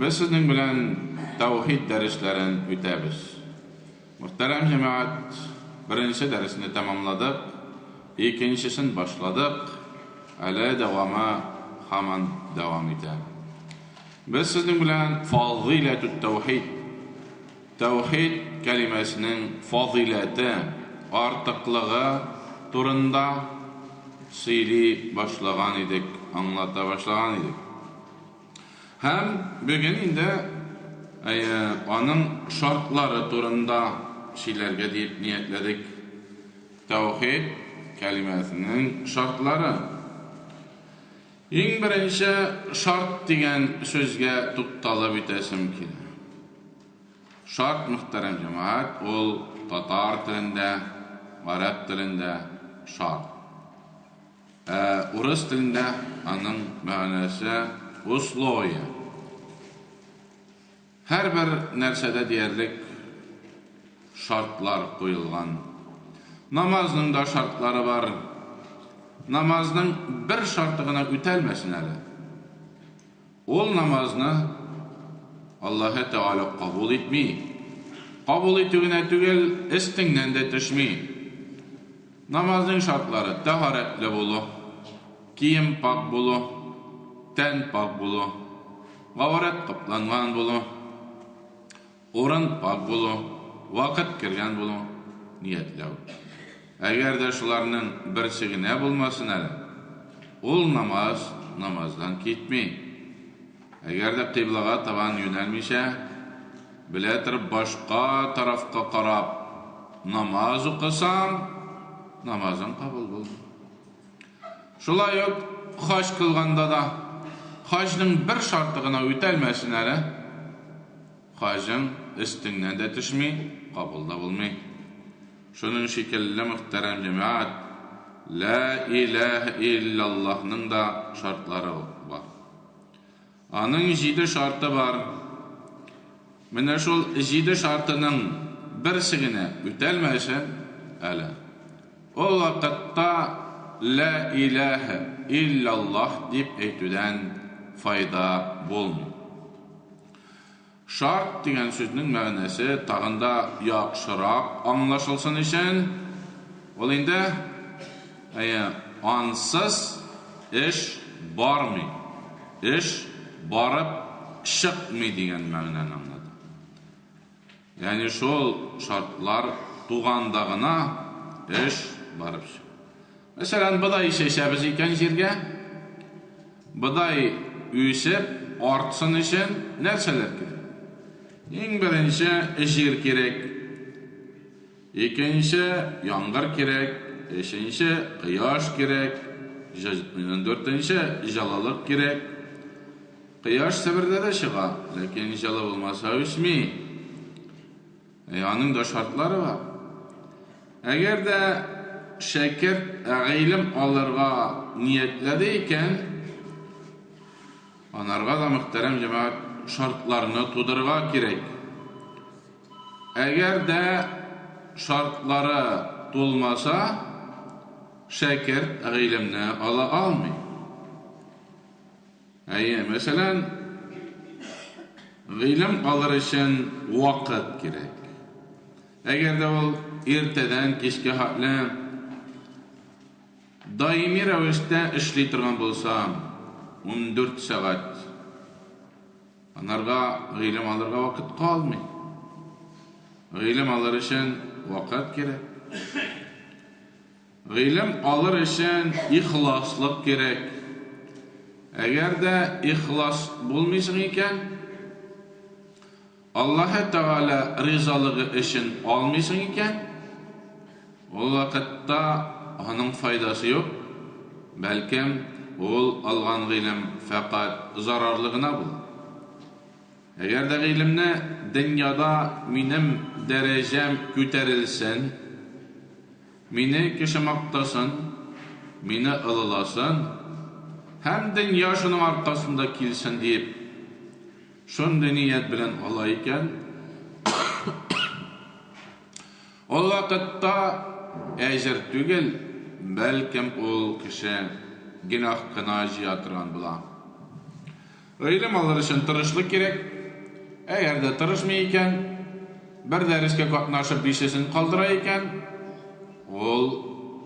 Biz sizin bilen tevhid derslerin ütəbiz. Muhterem cemaat, birinci dersini tamamladık, ikincisini başladık, hala devama haman devam edelim. Biz sizin bilen faziletü tevhid, tevhid kelimesinin fazileti, artıklığı turunda sili başlagan idik, anlata başlagan idik. Hem bugün inde onun şartları turunda şeylerge deyip niyetledik. Tevhid kelimesinin şartları. En birinci şart degen sözge tuttalı bitesim ki. Şart muhterem cemaat, ol Tatar tilinde, Arap tilinde şart. Urus tilinde onun manası usloya. Her bir nersede diyerlik şartlar koyulgan. Namazның da şartları var. Namazның bir şartına ütelmesin hele. Ol namazını Allah Teala kabul etmeyi. Kabul etüğüne tügel istinden de düşmeyi. Namazның şartları taharetli bulu, kiyim pak bulu, ten pak bulu, gavaret kaplangan bulu, orun pak bulu, vakit kirgen bulu, niyetlev. Eğer de şularının birisi ne bulmasın hele, ol namaz, namazdan gitmeyi. Eğer de kıblağa taban yönelmişe, biletir başka tarafka karab namaz okusan, namazın kabul buldu. Şulay yok, haç kılganda da, hacның bir şartına ütelmesin hele, hacın istinden de düşmeyi, kabul da bulmayı. Şunun şekilde muhterem cemaat, La ilahe illallah'nın da şartları var. Onun 7 şartı var. Mine şol 7 şartının birsigine ütelmesin, hele. O vakitta La ilahe illallah deyip eytüden fayda bulmuyor. Şart degen sözünün мәгънәсе tağında yaxşırak anlaşılsın için, ol inde ansız iş barmı, iş barıp çıkmı degen мәгънәni anladı. Yani şol şartlar tuğandağına iş barıp çık. Mesela bıday işeşebiz iken jirge, bıday üysep artsın için nerseler gerek? En birinci jir gerek, ikinci yağmur gerek, üçüncü kıyaş gerek, dördüncü jalalık gerek. Kıyaş sebirde de çığa, lakin jala olmasa üsmi. Onun da şartları var. Eğer de şeker ilim alırga niyetlədiyken, onarga da muhterem cemaat şartlarını tudurga gerek. Eğer de şartları tulmasa, şeker ilimni ala almay. Mesela ilim alır için vakit gerek. Eğer de ol erteden keşke hatlı daimi rəvişdə işləytirgan bolsam, 14 saat, onlarga ilim alırga vakit kalmay. İlim alır için vakit gerek. İlim alır için ihlaslık gerek. Eğer de ihlas bulmayısın iken, Allah Teala rizalığı için almayısın iken, o vakitte onun faydası yok. Belki ol algan ilim fakat zararlığına bul. Eğer de ilimni dünyada benim derecem küterilsin, beni kişi maktasın, beni ılılasın, hem dünya şunun arkasında kilsin deyip, şun niyet bilen alayken, o vakitte ecir tügel, belki ol kişi günah kınacı yatıran bulan. Ilim alır için tırışlık gerek. Eğer de tırışmayken, bir derske katnaşıp bişesini kaldırayken, ol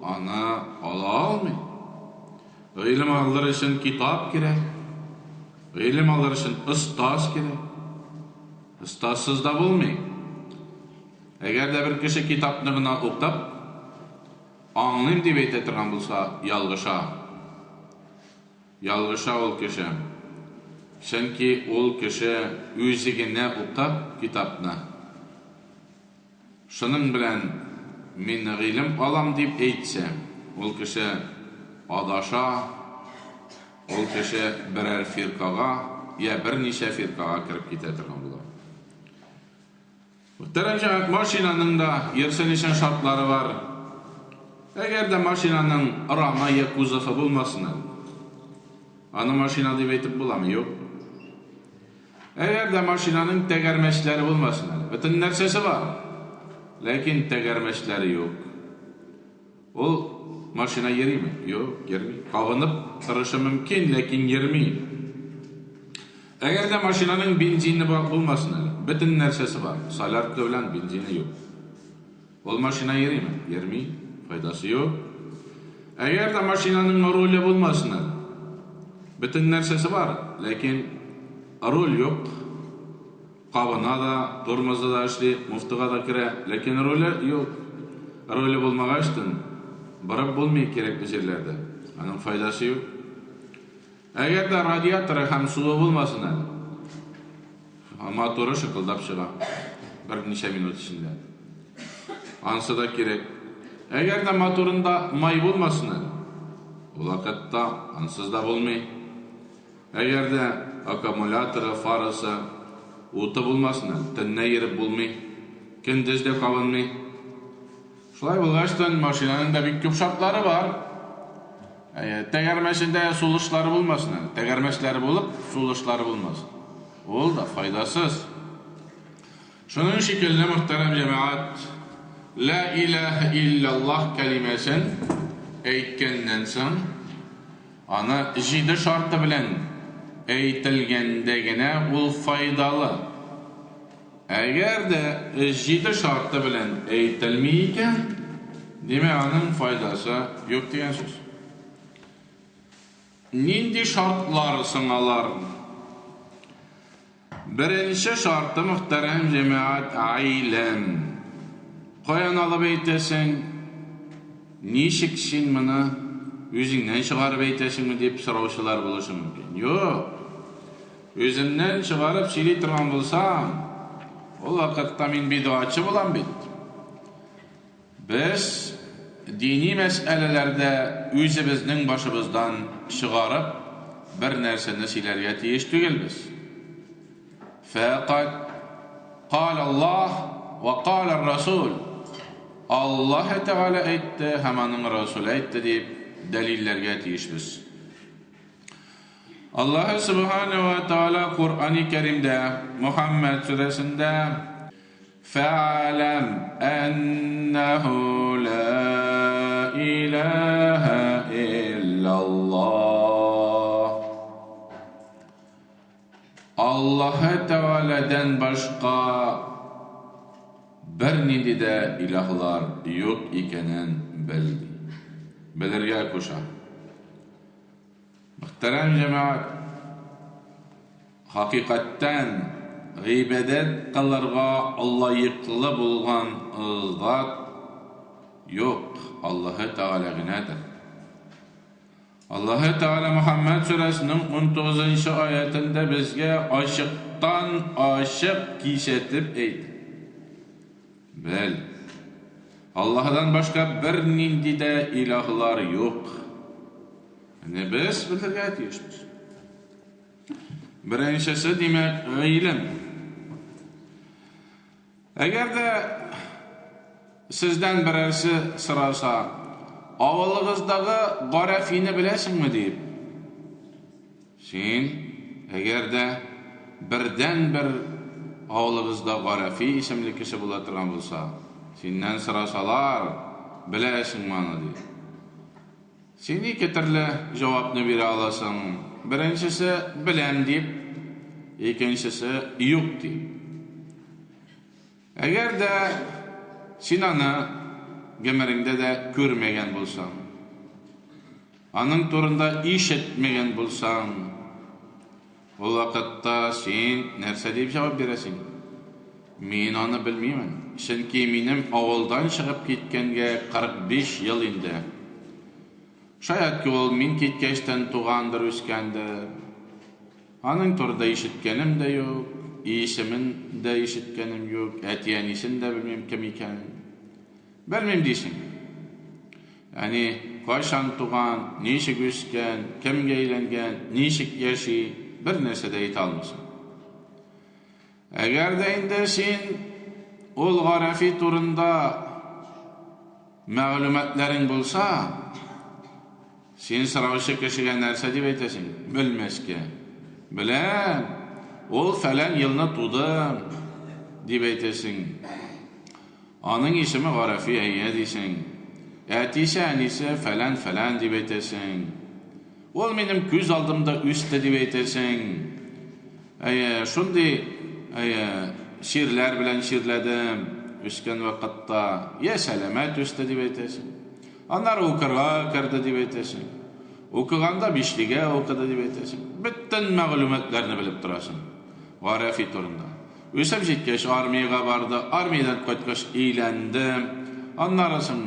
ana ala almay. Ilim alır için kitap gerek. Ilim alır için ıstas gerek. Istassız da bulmay. Eğer de bir kişi kitapını gına oktap, anlayım dip etetirgan bulsa, yalgışa. Yalgışa ol kişi. Çünkü ol kişi üzigine oktap kitapna. Şunun bilen min ilim alam dip eйтse, ol kişi adaşa, ol kişi birer firkaga, ya bir nişe firkaga kirip ketetirgan bular. Muhterem maşinanın da yersenişen şartları var. Eğer de maşinanın arama ya kuzafı bulmasın, anı maşina dip etip bulamı yok. Eğer de maşinanın tegermeçleri bulmasın, bütün nersesi var. Lakin tegermeçleri yok. O maşina yeri mi? Yok, yermi. Kavınıp tırışı mümkün, lakin yermi. Eğer de maşinanın benzinini bulmasın, bütün nersesi var. Salar dövlen benzini yok. O maşina yeri mi? Yermi. Faydası yok. Eğer de maşinanın rolü bulmasın, bütün nersesi var. Lakin rol yok. Kavına da, tormozda da işli, muftuğa da kire. Lakin rolü yok. Rolü bulmağaçtın. Barab bulmayı gerekli yerlerde. Onun faydası yok. Eğer de radyatörü hem suyu bulmasın, motoru şıkıldap çığa. Bir neçe minut içinde. Ansı da gerek. Eğer de motorunda may bulmasın, o vakitte ansız da bulmay. Eğer de akumulatörü, farısı, utu bulmasın, tenne yeri bulmay. Kendizde kavunmay. Şulay bulgaçtan maşinanın da bir köp şartları var. Tegermeşinde suluşları bulmasın. Tegermeşleri bulup suluşları bulmasın. Ol da faydasız. Şunun şekilde muhterem cemaat, La ilahe illallah kelimesini eytkenden soň ana jidi şartı bilen eytilgendegine ol faydalı. Eğer de jidi şartı bilen eytilmeyken, deme anın faydası yok diyen söz. Nindi şartlar sınalar? Birinci şartı muhterem cemaat ailem. Koyan alıp eytesin, nişik sin mını özünden çıkarıp eytesin mi deyip sıravşılar buluşu mümkün. Yok. Özünden çıkarıp sileytirgan bulsam, o vakitte min bidatçı bulan bit. Biz dini meselelerde özümüzün başımızdan çıkarıp bir nerseni silerge tiyiş tügel biz. Fakat قال الله وقال الرسول Allah Teala etti, hemenin Resulü etti deyip delillerge tiyiş biz. Allah Subhanahu ve Teala Kur'an-ı Kerim'de Muhammed suresinde فَعَلَمْ أَنَّهُ لَا إِلَٰهَ إِلَّا اللّٰهِ Allah Teala'dan başka bir nidi de ilahlar yok ikenen belli. Belirge koşa. Muhterem cemaat, hakikatten gıybedet kılırga layıklı bulgan zat yok. Allah Teala günedir. Allah Teala Muhammed suresinin 19. ayetinde bizge aşıktan aşık kişetip eydi. Bel, Allah'dan başka bir nindi de ilahlar yok. Ne biz bildirge etiyişmiz. Birincisi demek ilim. Eğer de sizden birisi sırasa, avlığızdağı garafini bilesin mi deyip, sen eğer de birden bir avlığızda garafi isimli kişi bulatırgan bulsa, senden sırasalar bilesin bana deyip. Sen iki türlü cevapını biri alasın. Birincisi bilem deyip ikincisi yok deyip. Eğer de Sinan'ı gemerinde de görmegen bulsan, anın turunda iş etmegen bulsan, o vakitte sen nerse deyip cevap veresin? Men onu bilmeymen. Çünkü benim avuldan çıkıp gitkenge 45 yıl indi. Şayet ki ol men ketkeçten tuğandır öskendir. Anın turda işitkenim de yok, işimin de işitkenim yok, etiyenisini de bilmem kim eken. Bilmem deysin. Yani kaçan tuğan, nişik ösken, kimge eylengen, nişik yaşi, bir nerse de yet almasın. Eğer de indi sen ol garafi turunda mağlumatların bulsa, sen sıravışı kişiye nerse deyip etesin, bilmezke. Bilen, ol falan yılını tudım deyip etesin. Onun ismi garafi eyye deysin. Etiyse enise falan falan deyip etesin. Ol benim göz aldımda üstte deyip etesin. Şundi şiirler bilen şiirledim. Üsken vakitta ya selamet üstte deyip etesin. Onlar okurga kirdi deyip etesin. Okuganda bişlige okudu deyip etesin. Bütün mağlumatlarını bilip durasın. Garafi turunda. Ösem jetkeş armiyaga bardı. Armiyadan koytkaş eğlendim. Anlarısın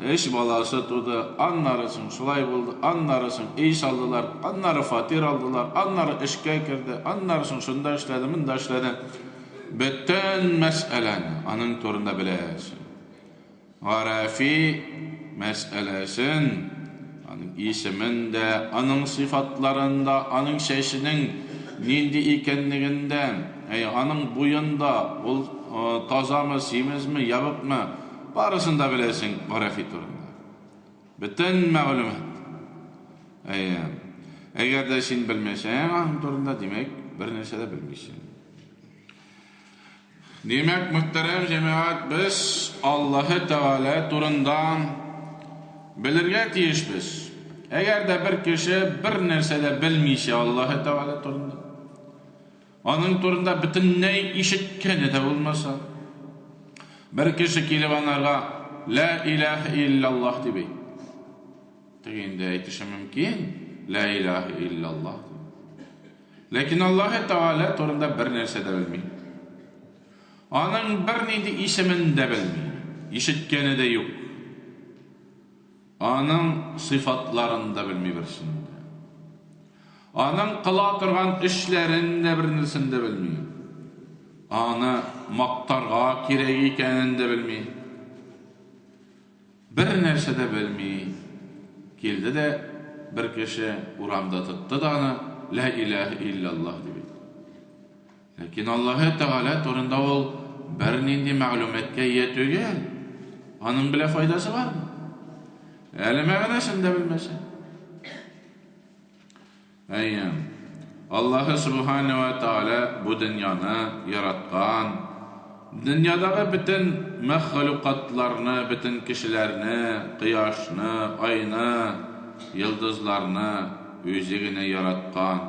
eş balası tudu. Anlarısın şulay buldu. Anlarısın iş aldılar. Anları fatir aldılar. Anları işke kirdi. Anlarısın şunda işledi, bunda işledi. Bütün meseleni anın turunda bilesin. Garafi meselesin, anın isiminde, anın sıfatlarında, anın şeysinin nindi ikenliğinde, anın buyunda, taza mı, simiz mi, yabık mı, barısında bilesin garafi turunda. Bütün mağlumat. Eğer de sen bilmesen, anın turunda demek bir neyse de bilmişsin. Demek muhterem cemaat, biz Allah-u Teala turundan bilirge tiyişmiz. Eğer de bir kişi bir nersede bilmişse Allah-u Teala turunda, onun turunda bütün ne işitkeni de olmasa, bir kişi kelip onlarga La ilahe illallah debi. Teginde aytışı mümkün, La ilahe illallah debi. Lakin Allah-u Teala turunda bir nersede bilmeyi. Onun bir neydi ismini de bilmeyi, işitkeni de yok. Onun sıfatlarını da bilmeyi birisinde. Onun kıla turgan işlerini de birisini de bilmeyi. Onu maktarga kiregi ekenini de bilmeyi. Bir nerse de bilmeyi. Geldi de bir kişi uramda tuttu da onu La ilahe illallah dedi. Lakin Allah-u Teala turunda ol bir nindi ma'lumatga yetügel. Onun bile faydası var mı? Ma'nasını da bilmese. Allah Subhanahu ve Teala bu dünyani yaratgan, dünyadagi bütün mahlukatlarni, bütün kişilerini, quyoshni, oyni, yıldızlarni o'zigina yaratgan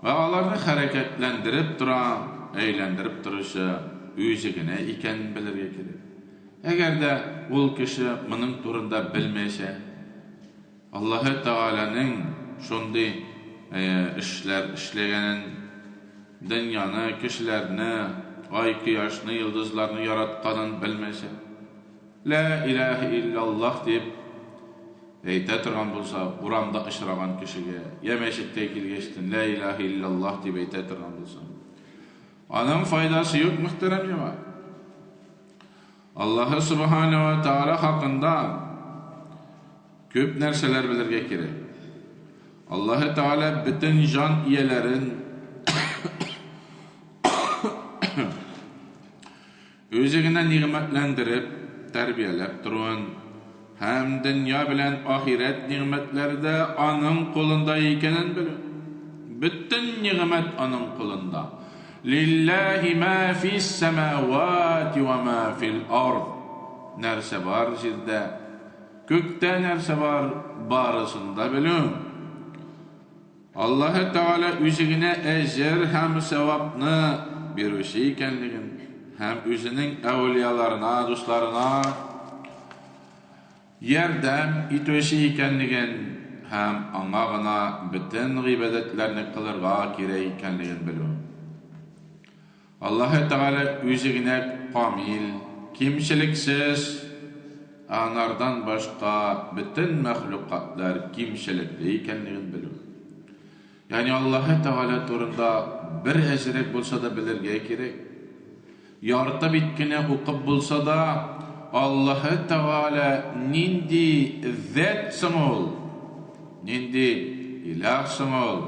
ve onlarni hareketlendirip duran, eğlendirip duruşu o'zigina ekan bilirge kerak. Eğer de ol kişi bunun turunda bilmese, Allah-u Teala'nın şunday işler işlegenin, dünyani, kişilerini, ay, quyoshni, yıldızlarni yaratganini bilmese, La ilahe illallah deyip ayta turgan bolsa, uramda işragan kişiге, ya meşitde kelgeçtin La ilahe illallah deyip ayta turgan bolsa, onun faydası yok muhterem cemaat. Allah Subhanahu ve Teala hakkında köp nerseler bilirge kerak. Allah Teala bütün can iyelerin özüne nimetlendirip terbiyelep durun. Hem dünya bilen ahiret nimetleri de onun kolunda ekenin bilin. Bütün nimet onun kolunda. Lillahi ma fis semavati ve ma fil ard. Nerse var jirde, gökte nerse var barısında bilin. Allah Teala üzüne ecir hem sevapını berişi ekenligin, hem özünün evliyalarına, dostlarına yardam etişi ekenligin, hem anağına bütün gıybetlerini kılırga kirey ekenligin bilin. Allah Teala özüne kamil, kimsiliksiz, anardan başka bütün mahlukatlar kimselikli ekenligini bilin. Yani Allah Teala turunda bir ezrek bulsa da bilirge gerek. Yarıta bitkine okup bulsa da Allah Teala nindi zat samol, nindi ilah samol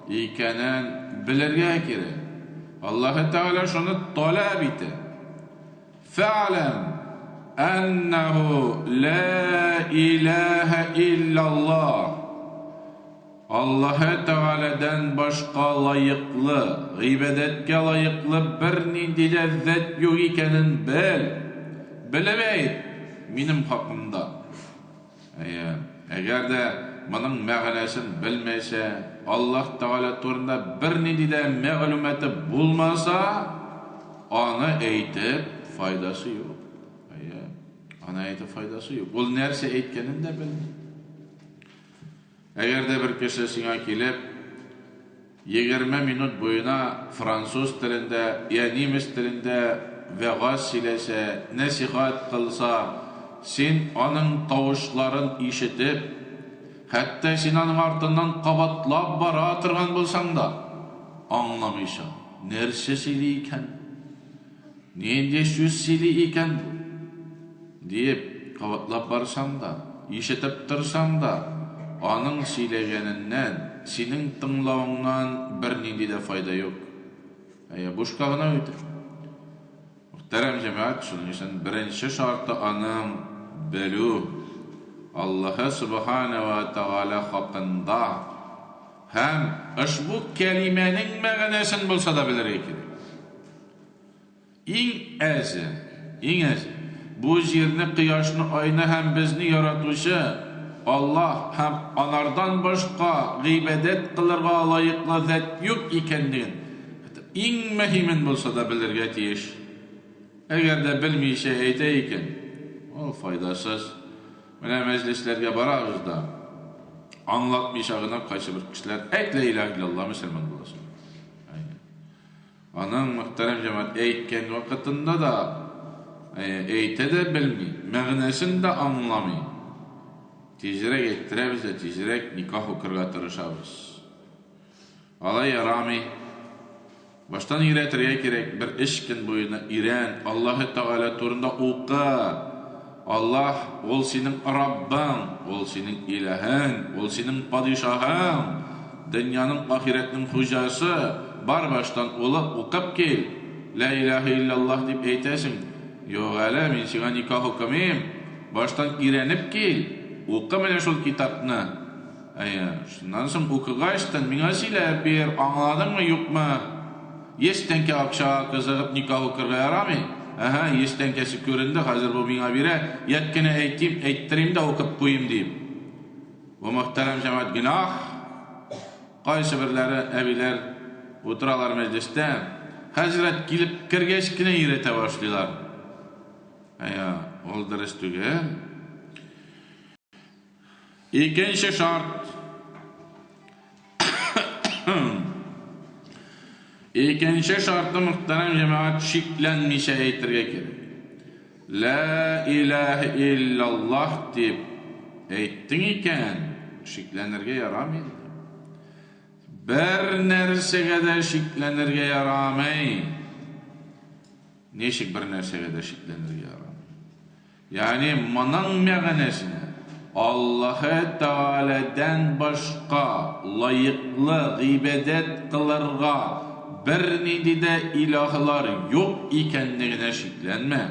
ikanen bilirge gerek. Allah Teala şunu talep etti. Fa'lem ennehu la ilahe illallah. Allah Teala'dan başka layıklı, gıybetke layıklı bir nindile zat yok ikenin bilemeyip benim hakkımda. Eğer de bunun mağanasını bilmese, Allah Teala turunda bir nindile mağlumatı bulmasa, ona eğitip faydası yok. Ona eğitip faydası yok. Ol nerse eğitkenin de bilmiyor. Eğer de bir kişi sana gelip 20 minut boyuna Fransız dilinde ya Nemis dilinde vaaz söylese, nasihat kılsa, sen onun tavuşların işitip, hatta sen onun ardından kabatlap bara tırgan bulsan da anlamaysan. Nerse söyleyken, neyinde söz söyleyken deyip kabatlap barsan da, işitip tırsan da onun söyleyeninden, senin tınlağından bir nindi de fayda yok. Boşkağına öyle. Muhterem cemaat, şunun için birinci şartı onun bilü. Allah Subhanahu ve Teala hakkında hem bu kelimenin mağanasını bulsa da bilir ki. En az bu yerini, kıyaşını, ayını hem bizni yaratışı Allah hem anardan başka gıybedet kılırga layıklı zat yok ikenliğin en mühimin bulsa da bilirge tiyiş. Eğer de bilmeyişe eyteyken o faydasız. Böyle meclislerge bararız da anlatmayacağına karşı bir kişiler ekle ilah illallah Müslüman bulasın. Anın muhterem cemaat eytken vakitinde da eyte de bilmeyin, mağnesini de anlamayın. Tecrek ettiremiz de tecrek nikah okurga tırışabız. Alay yarami baştan iretirge gerek bir işkin boyuna iren Allah Teala turunda oqa. Allah ol senin Rabbin, ol senin ilahin, ol senin padişahın, dünyanın ahiretinin hocası bar baştan olup okap gel. La ilahe illallah deyip eytesin. Yok hele men sana nikah okumayım. Baştan irenip gel. Oqamana şol kitapni. Şundan so'ng o'qigaçtan menga söylep ber, anladın mı yok mu? Yestenke akşa kızıp nikah okurga yaramı? Yestenkesi göründü, hazır bu menga bere, yetkine eyttireyim de okup koyayım deyip. Bu muhterem cemaat günah. Qaysı birleri, ebiler oturalar mecliste, Hazret gelip kirgeçkine yirete başlıyorlar. Ol dürüst tüge. İkinci şart. İkinci şartı muhterem cemaat şiklenmişe eytirge gerek. La ilahe illallah deyip eyttin iken şiklenirge yaramayın. Bir nersege de şiklenirge yaramayın. Neşik bir nersege de şiklenirge yaramayın. Yani manın mağanesine Allah Teala'dan başka layıklı gıybedet kılırga bir nidi de ilahlar yok ikenliğine şiklenme.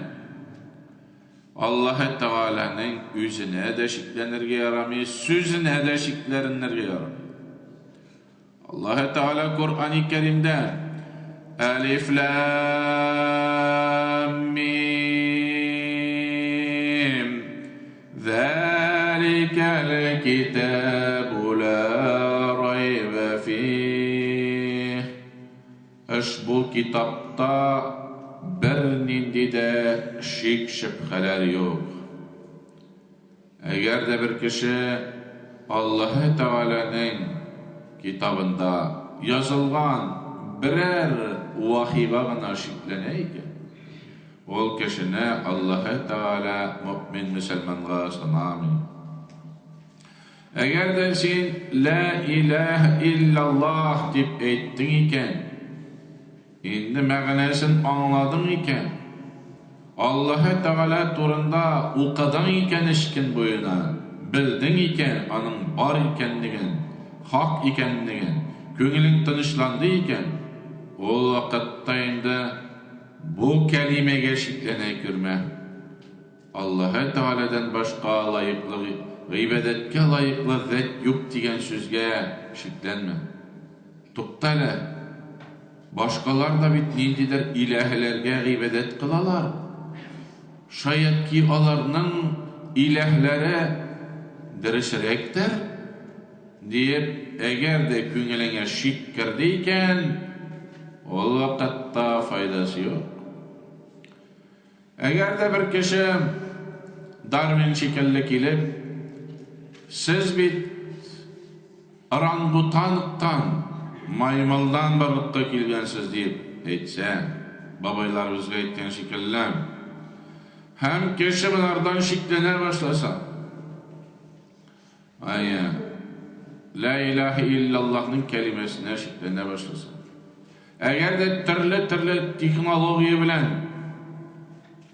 Allah Teala'nın yüzüne de şiklenirge yaramıyor, sözüne de şiklenirge yaramıyor. Allah Teala Kur'an-ı Kerim'de Elif Lam Mim Zâlikel kitâbu lâ raybe bu kitapta bir nindi de şik şüpheler yok. Eğer de bir kişi Allah Teala'nın kitabında yazılgan birer vahiba gana şikleneyken, ol kişine Allah Teala mümin Müslümanlığa sanamı. Eğer de sen la ilahe illallah deyip ettin iken, indi mağanasını anladın iken, Allah Teala turunda uqadan iken işkin boyuna, bildin iken, onun var ikenligin, hak ikenligin, köngülün tınışlandı iken, o vakitta indi bu kelimeye şiklene kürme. Allah Teala'dan başka layıklı, gıybedetke layıklı zat yok diyen sözge şiklenme. Tuktale, başkalar da bitneydiler ilahlerge gıybedet kılalar. Şayet ki alarının ilahlere dirişirektir deyip eğer de köngülüne şik kirdiyken o vakitta faydası yok. Eğer de bir kişi Darwin şekilli kilip siz bit orangutanlıktan maymaldan barlıkka kilgensiz deyip etse babaylarımızga etken şekilli hem kişi bunlardan şiklene başlasa la ilahe illallah'ın kelimesine şiklene başlasa eğer de türlü teknolojiye bilen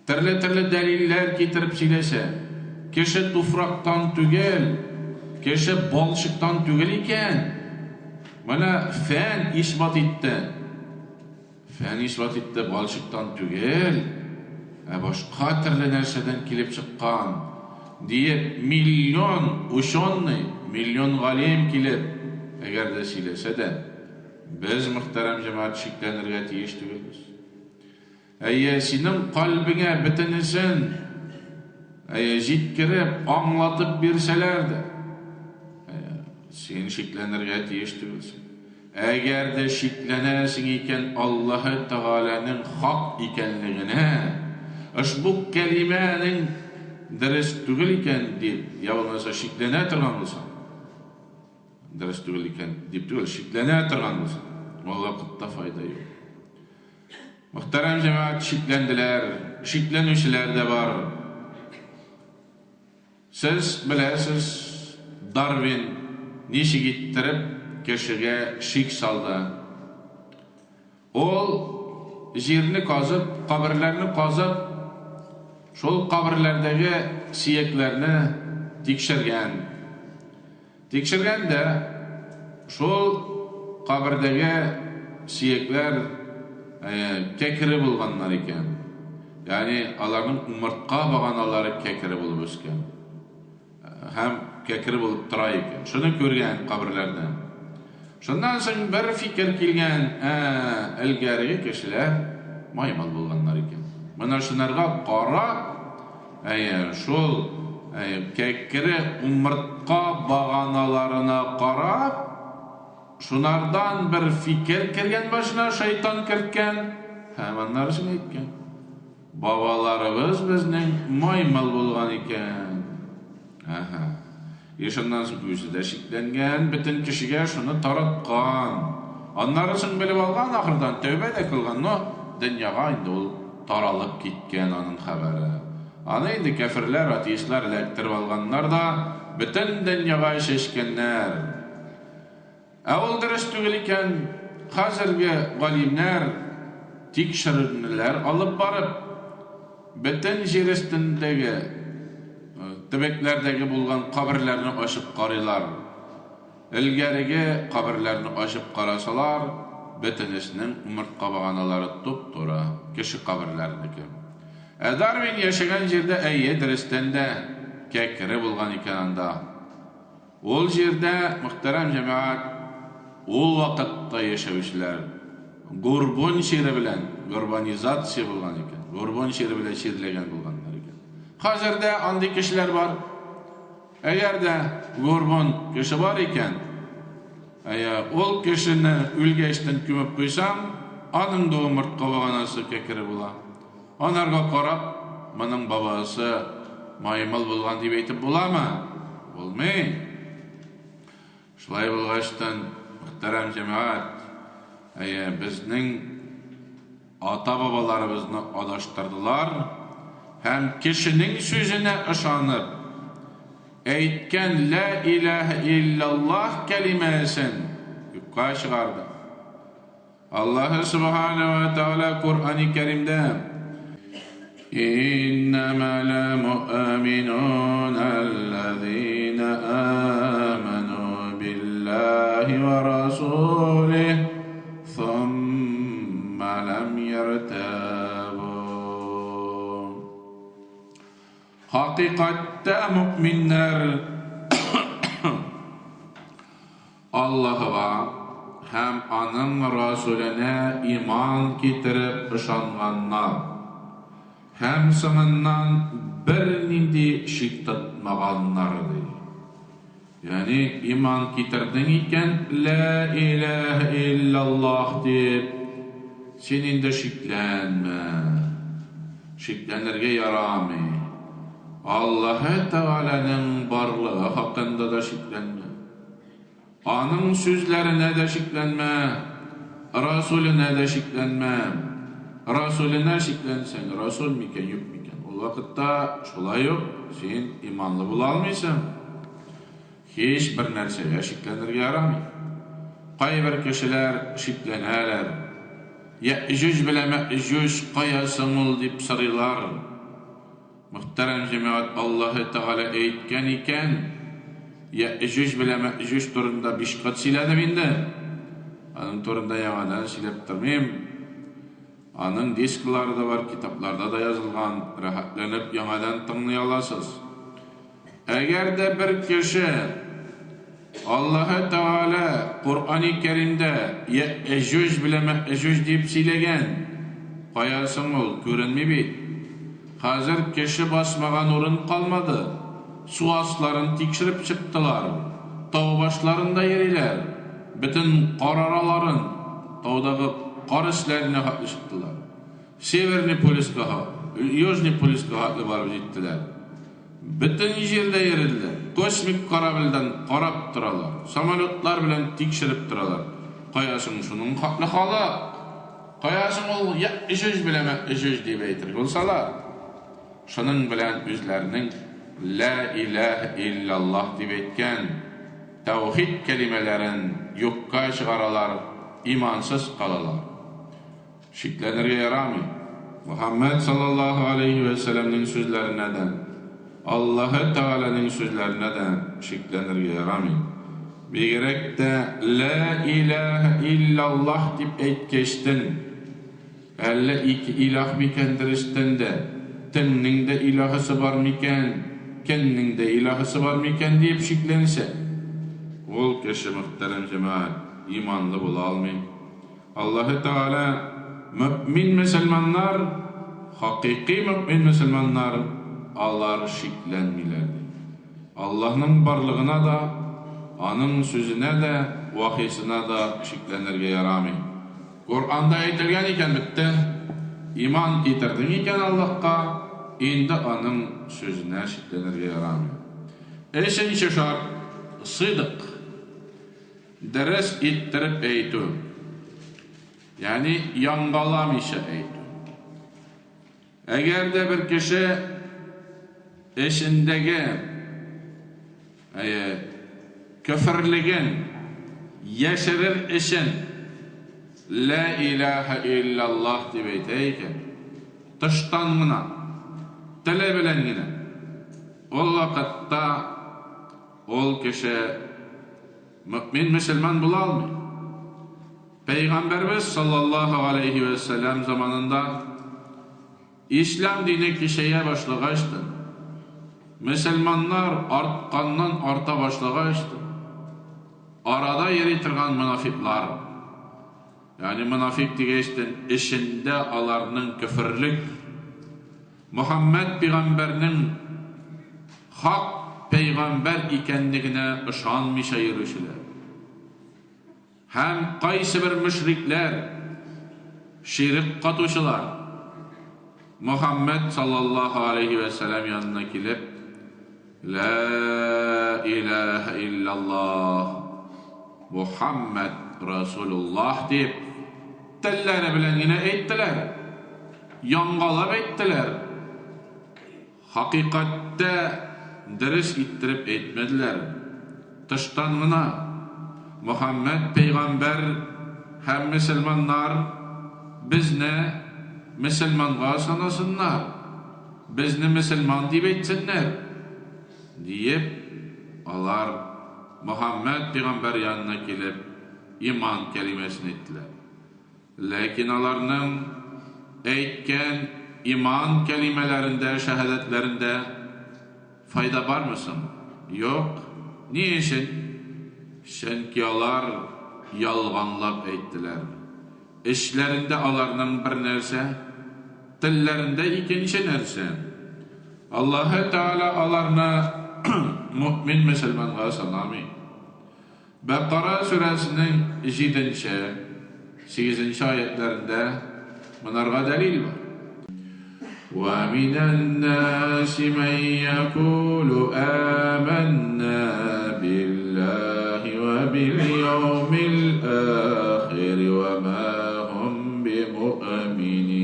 türlü deliller getirip söylese kişi tufraktan tügel kişi balşıktan tügel iken bana fen ispat etti balşıktan tügel başka türlü nerseden kilip çıkkan diye milyon galim kilip eğer de söylese de biz muhterem cemaat şiklenirge tiyiş tügeliz. Senin kalbine bitinisin jitkirip anlatıp birseler de sen şiklenirge tiyiş tügelisin. Eğer de şiklenesin iken Allah Teala'nın hak ikenliğine bu kelimenin ders tügel iken deyip yavunasa şiklene tırganlısın. Ders tügel iken deyip tügel şiklene tırganlısın. O vakitte fayda yok. Muhterem cemaat şiklendiler, şiklenüşler de var. Siz bilesiz Darwin nişi gittirip kişiye şik saldı. Ol jerini kazıp, kabirlerini kazıp, şol kabirlerdeki siyeklerini tekşirgen de şol kabirdeki siyekler kekiri bulganlar iken, yani alarının umurtqa bağanaları kekiri bulup ösken, hem kekiri bulup tıra iken, şunu görgen kabirlerde. Şundan soň bir fikir kilgen, ilgari kişiler maymal bulganlar iken. Mana şunlarga qarap, şol kekiri umurtqa bağanalarına qarap, şunlardan bir fikir kirgen başına şeytan kirken, hemenler şunu etken. Babalarımız bizning maymal bulgan iken. Yaşından gözü de şiklengen, bütün kişiye şunu taratkan. Onlarısın bilip algan, ahırdan tövbe de kılgan, dünyaga indi ol taralıp gitken onun haberi. Ana indi kafirler, ateistler elektirip alganlar da bütün dünyaga şeşkenler. Ol dürüst tügel iken, hazırgi galimler, tekşirinler alıp barıp, bütün jer üstündeki tebeklerdeki bulgan kabirlerini aşıp qarılar. İlgerigi kabirlerini aşıp qarasalar, bitinisinin umurtqa bağanaları tup-tura, kişi kabirleriniki. Darwin yaşagan jerde dürüstende kekiri bulgan iken anda. Ol jerde, muhterem cemaat, ol vakitta yaşavuşlar. Gurbon şeri bilen, gurbanizatsiya bulgan iken, gurbon şeri bilen şerlegen bulganlar iken. Hazırda andi kişiler var. Eğer de gurbon kişi var iken, ol kişini ülgeçten kümüp koysam, Aның da umurtqa bağanası kekiri bula. Onarga qarab, bunun babası maymıl bulgan deyip eytip bulama? Bulmay. Şulay bulgaçtan, muhterem cemaat, bizning ata-babalarımızны adaştırdılar, hem kişinin sözüne ışanıp, eytken la ilahe illallah kelimesini yukka çıkardı. Allah subhanahu ve teala Kur'an-ı Kerim'de İnnemâ lâ mu'minûnellezîne âmenû billahi ve rasûlih thumme lem yertâbû. Hakikatte müminler Allah'a hem anın Resulüne iman getirip ışanganlar, hem sınından bir nindi şik tutmaganlardır. Yani iman getirdin iken la ilahe illallah deyip senin de şiklenme, şiklenirge yaramı. Allah-u Teala'nın barlığı hakkında da şiklenme. Anın sözlerine de şiklenme, Resulüne de şiklenme. Resulüne şiklensen, Resul miken yok miken. O vakitte şolay yok, sen imanlı bulalmıysan, hiç bir nerseye şiklenirge yaramıyor. Qaybir kişiler şikleneler, Ye'cüc bile me'cüc qayasın ol deyip sarılar. Muhterem cemaat, Allah-u Teala eytken iken, Ye'cüc bile me'cüc turunda bir kat siledim indi. Anın turunda yağadan silep durmayayım. Anın diskları da var, kitaplarda da yazılgan, rahatlanıp yağadan tınlay alasız. Eğer de bir kişi Allah-u Teala Kur'an-ı Kerim'de Ye'cüc bile me'cüc deyip silegen, qayasın ol, görünme bit. Hazır kişi basmagan orun kalmadı. Su aslarını tikşirip çıktılar. Tağ başlarında yeriler. Bütün qararaların tağdağı qar işlerine hatlı çıktılar. Severni poliska Yojni poliska hatlı barıp gittiler. Bütün yerde yerildiler. Kosmik karabilden qarap duralar. Samolyotlar bilen tikşirip duralar. Qayasın şunun hatlı hala. Qayasın ol Ye'cüc bile me'cüc deyip eytir. Olsalar. Şunun bilen üzlerinin la ilahe illallah deyip etken tevhid kelimelerin yokka çıgaralar, imansız kalalar. Şiklenirge yaramıyor. Muhammed sallallahu aleyhi ve sellem'nin sözlerineden, Allah-u Teala'nın sözlerineden şiklenirge yaramıyor. Bir gerek de la ilahe illallah deyip etkeştin. Elle iki ilah mikendiriştin de, tennin de ilahısı var miken, kendinin de ilahısı var miken deyip şiklenirse, ol kişi muhterem cemaat imanlı bula almayın. Allah-u Teala mümin Müslümanlar, hakiki mümin Müslümanlar Allah şiklenmilerdi. Allah'ın barlığına da, anın sözüne de, vahyisine da şiklenirge yaramay. Kur'an'da aytilgen iken bitti. İman getirdin iken Allah'a, indi anın sözüne şiklenirge yaramay. Eşinci şart, sıdık. Ders ittirip eytü. Yani yangalam işe eytü. Eğer de bir kişi eşindeki küfürlüğün yaşarır işin la ilahe illallah deyip eyteyken tıştan gına, tile bilen gına ol vakitta ol kişi mümin Müslüman bula almıyor. Peygamberimiz sallallahu aleyhi ve sellem zamanında İslam dini kişiye başlagaçtı. Müslümanlar artkandan arta başlagaçtı. Arada yeri tırgan münafiklar, yani münafik digeçtin işinde alarının küfürlük, Muhammed peygamberinin hak peygamber ikenliğine ışanmış ayırışılar. Hem kaysı bir müşrikler şirk katuşular Muhammed sallallahu aleyhi ve sellem yanına kilip La ilahe illallah Muhammed Resulullah deyip tilleri bilen yine ettiler. Yangalap ettiler. Hakikatte deriş ittirip etmediler. Tıştan gına Muhammed peygamber hem Müslümanlar bizne Müslümanğa sanasınlar. Bizni Müslüman deyip etsinler. Deyip onlar Muhammed peygamber yanına gelip iman kelimesini ettiler. Lakin onların eytken iman kelimelerinde, şehadetlerinde fayda var mısın? Yok. Niye için? Çünkü onlar yalganlap ettiler. İşlerinde onların bir nerse, dillerinde ikinci nerse. Allah Teala onlarına mümin Müslüman'a salami. Bekara suresinin 8. ayetlerinde bunlara delil var. وَمِنَ النَّاسِ مَنْ يَقُولُ آمَنَّا بِاللَّهِ وَبِالْيَوْمِ الْآخِرِ وَمَا هُمْ بِمُؤْمِنِينَ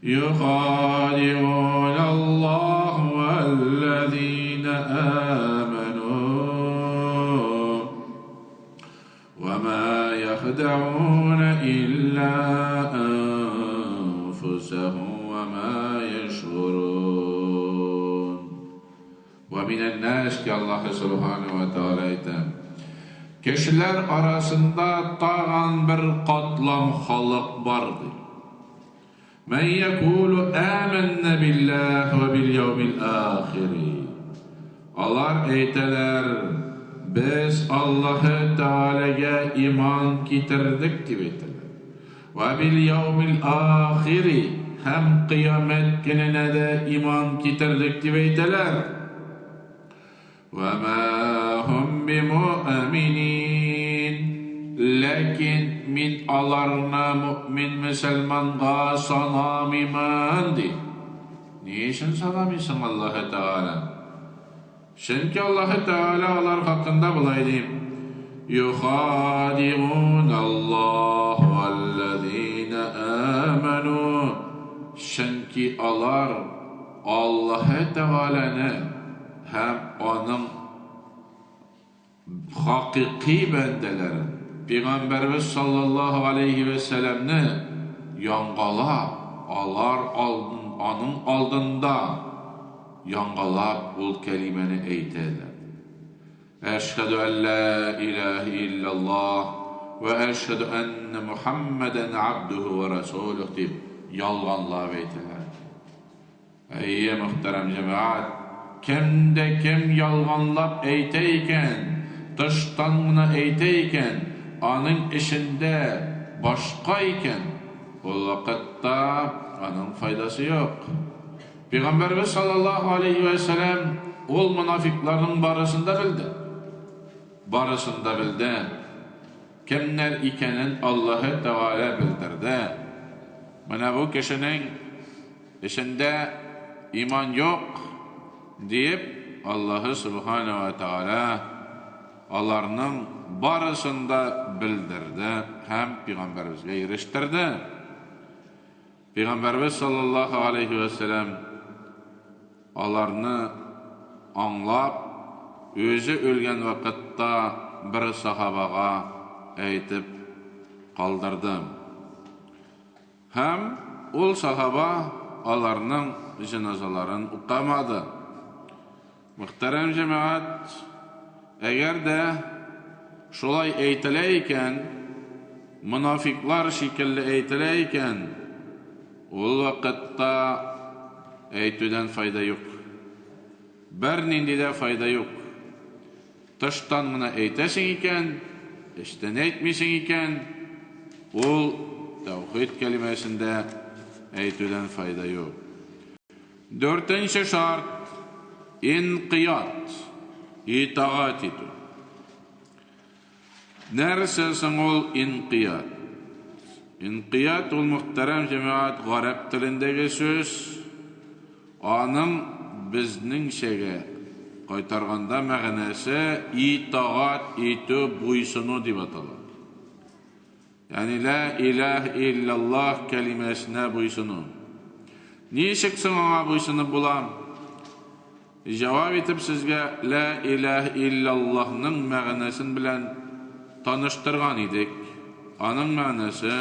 يُخَادِعُونَ اللَّهَ وَالَّذِينَ آمَنُوا وَمَا يَخْدَعُونَ إِلَّا أنفسهم وما يشعرون ومن الناس ki Allah Subhanahu ve Teala aytan kişiler arasında tağan bir katlam halk vardır. Men yekulu amenne billah ve bil yevmil ahiri. Allah eyteler biz Allah-u Teala'ya iman getirdik gibi eyteler. Ve bil yevmil ahiri hem kıyamet gününe de iman getirdik gibi eyteler. Ve ma hum bimu'minin. Lakin min alarna mümin Müslüman'a sanam iman di. Niçin sanamıyorsun Allah-u Teala? Çünkü Allah-u Teala onlar hakkında bulaydım. يُخَادِعُونَ اللّٰهُ وَالَّذ۪ينَ آمَنُوا Çünkü onlar Allah-u Teala'nı hem onun hakiki bendelerin Peygamberimiz sallallahu aleyhi ve sellem'ni yangalap onlar onun aldında yangalap ol kelimeni eytediler. Eşhedü en la ilahe illallah ve eşhedü enne Muhammeden abduhu ve resuluh deyip yalganlığa beytiler. Ey muhterem cemaat, kimde kim yalganlap eyteyken, dıştan buna eyteyken, onun işinde başkayken, o vakitte onun faydası yok. Peygamberimiz sallallahu aleyhi ve sellem ol münafikların barısında bildi. Barısında bildi. Kimler ikenin Allah-u Teala bildirdi. Bana bu kişinin işinde iman yok deyip Allah-u Subhanahu ve Teala onların barısında bildirdi. Hem Peygamberimizge eriştirdi. Peygamberimiz sallallahu aleyhi ve sellem onlarını anlap özü ölgen vakitte bir sahabaga eytip kaldırdı. Hem ol sahaba onlarının cenazalarını ukamadı. Muhterem cemaat, eğer de şolay eytileyken, münafiklar şekilli eytileyken, ol vakitte eytüden fayda yok. Berninde fayda yok. Tıştan buna eytesin iken, işten eytmişsin iken, ol tevhid kelimesinde eytüden fayda yok. 4. şart, inqiyat, itaat etu. Nersesin ol inqiyat? İnqiyat ol muhterem cemaat Arap tilindagi söz. Aның bizning şege qaytarganda мәгънәсе итаат итү, буйсыну дип атала. Yani la ilahe illallah kelimesine буйсыну. Ничек соң аңа буйсынып булам? Cevap etip sizge la ilahe illallah'ның мәгънәсен белән таныштырган идек. Аның мәгънәсе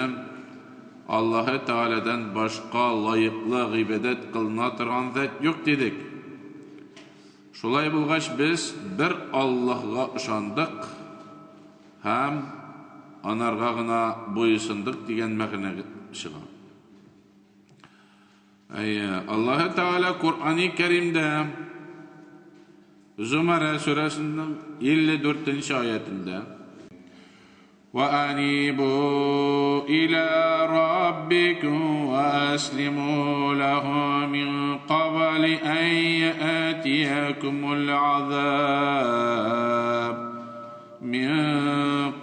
Аллаһы Тәгаләдән башка лайыклы гыйбадәт кылына торган зат юк дидек. Шулай булгач без бер Аллаһка ышандык һәм анарга гына буйсындык дигән мәгънәгә чыга. Аллаһы Тәгалә Кур'ан-ы Кәримдә Zumara suresinin 54. ayetinde وَأَنِيبُوا إِلَى رَبِّكُمْ وَأَسْلِمُوا لَهُ مِنْ قَبْلِ أَنْ يَأْتِيَكُمُ الْعَذَابُ مِنْ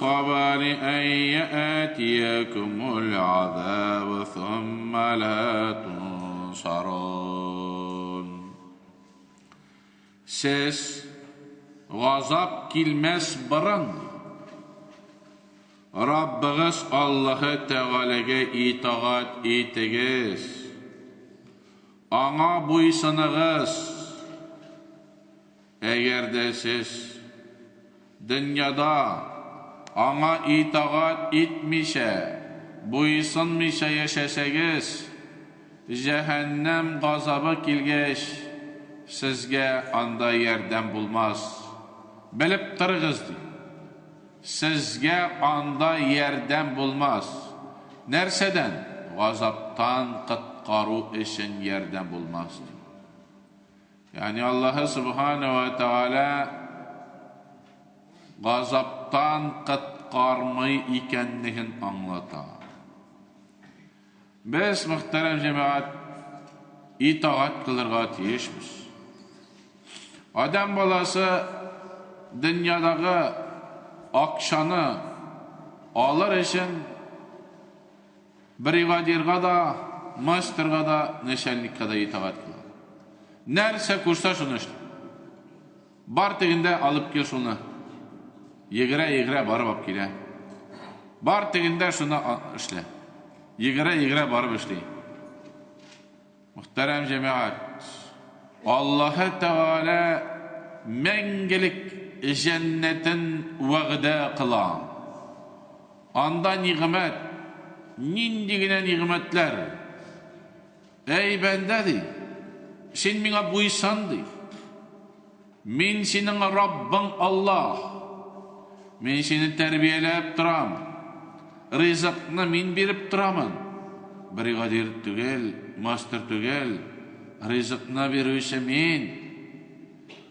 قَبْلِ أَنْ يَأْتِيَكُمُ الْعَذَابُ ثُمَّ لَا تُنْصَرُونَ. Siz gazap kilmez baran Rabbimiz Allah'ı Teala'ya itaat etiniz. Ana buysanıgız. Eğer de siz dünyada ana itaat etmişe, buysanmışa yaşasanız, cehennem gazabı kilgeç, sizge anda yerden bulmaz. Bilip durunuz diye. Sizge anda yerden bulmaz. Nerseden? Gazaptan qutqaru için yerden bulmaz. Yani Allah Subhanahu ve Teala gazaptan qutqarmay ekenligin anlata. Biz muhterem cemaat itaat kılırga tiyişmiz. Adam balası dünyadaki akşanı alır için brigadirga da, masterga da, neşenlikka da itaat kılar. Nerse kursa şunu işte. Bar teginde alıp gel şunu. Yigire barıp gele. Bar teginde şunu işle. Yigire barıp işle. Muhterem cemaat, Allah-u Teala mengelik cennetin vəqdə qılan. Anda nimet, nindigine nimetler. Ey bendedir, sen bana buysandır. Men senin Rabbin Allah. Men seni terbiyelep duram. Rızıkını men berip duramın. Brigadir tügel, master tügel. Rızıkını berüşe men.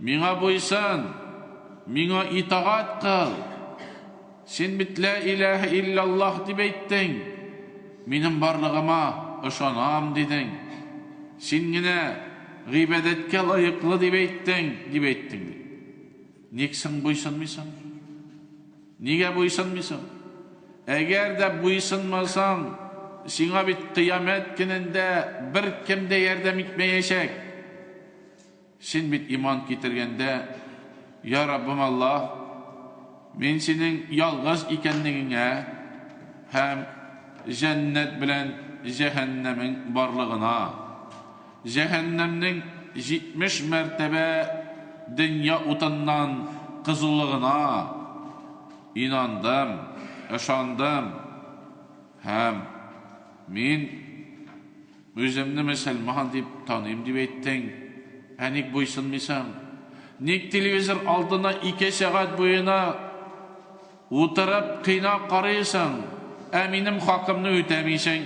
Mena buysan. Mena itaat kıl. Sen bit la ilahe illallah deb aytding. Menin barlığıma ışanam dedin. Sen yine gıybadetke layıklı deb aytding. Neksin buysanmıysan? Nege buysanmıysan? Eğer de buysanmasan, sana bit kıyamet gününde bir kimde yardım etmeyecek. Sen bit iman getirgende, ya Rabbim Allah, men senin yalğız ekenligine hem cennet bilen cehennemin barlığına, cehennemnin 70 mertebe dünya utandan kızıllığına inandım, ışandım. Hem men özümni Müslüman deb tanıyım deb aytding. Nik buysunmaysan? Nik televizor aldına 2 saat boyuna oturup qıynap qaraysan, benim hakkımni ötemeysen,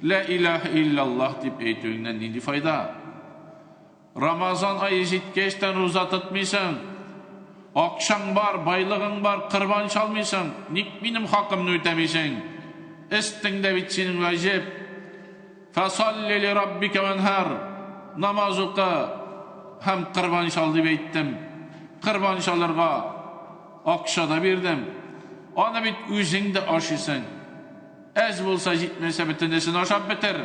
la ilahe illallah deb aytüğünden nindi fayda? Ramazan ayı jetkeçten roza tutmaysan, akşam var, baylığın var, qurban çalmaysan, nik benim hakkımni ötemeysen? Istingde bit senin vacip. Fasalli li rabbike venhar. Namaz oku. Hem qurban çal deb aytdim. Qurban çalarga akşada berdim. Onu bit özüngde aşısan. Ez bulsa jitmese bütünesini aşap bitir.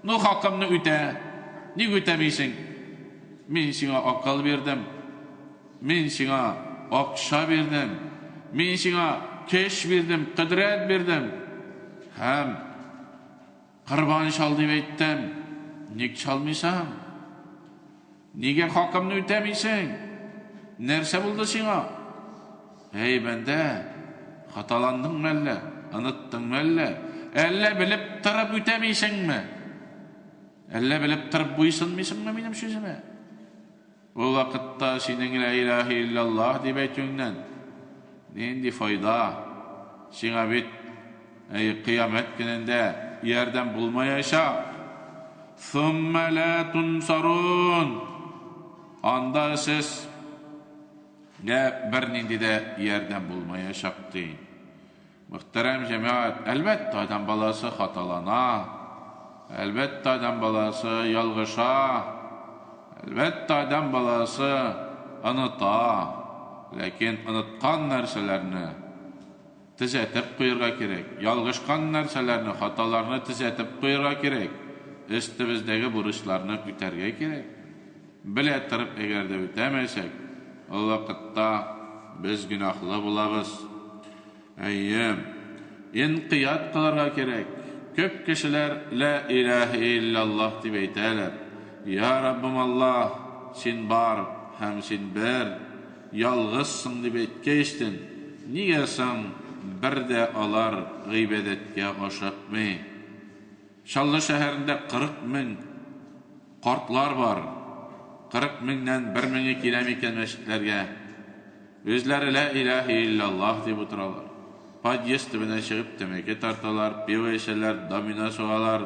Nu hakkımını üte. Ni ütemeysin. Min şina akıl verdim. Min şina akşa verdim. Min şina keş verdim. Kıdret verdim. Hem kurban çaldı ve ettim. Nik çalmışsam? Nige hakkımını ütemeysin? Nerse buldu şina? Hey bende, hatalandın mı elle? Anıttın mı elle? Elle bilip tırıp ütemeysin mi? Elle bilip tırıp buysunmuysun mu benim sözüme? O vakitte senin la ilahe illallah deyip ettiğinden neyin fayda? Şina bit kıyamet gününde yerden bulmayışa ثُمَّ لَا تُنْصَرُونَ Anda siz bir de yerden bulmaya şaktı. Muhterem cemaat, elbette adam balası hatalana, elbette adam balası yalgışa, elbette adam balası anıta, lakin anıtkan nerselerini tüzetip kuyurga gerek, yalgışkan nerselerini, hatalarını tüzetip kuyurga gerek, üstümüzdeki buruşlarını üterge gerek. Bile tırıp eğer de ütemezsek, o vakitte biz günahlı bulabız. Eyyem, inqiyat kılarga gerek. Köp kişiler la ilahe illallah deyip eyteler. Ya Rabbim Allah, sen bar, hem sen bir, yalgızsın deyip etkeştin. Niye sen bir de alar gıybedetke aşık mı? Şallı şehirinde 40 bin kartlar var. 40 binden 1 bini kilemiken meşitlerge. Özleri la ilahe illallah deyip oturalar. Padyes tübüne çıkıp temeke tartalar, piveşeler, damina soğalar.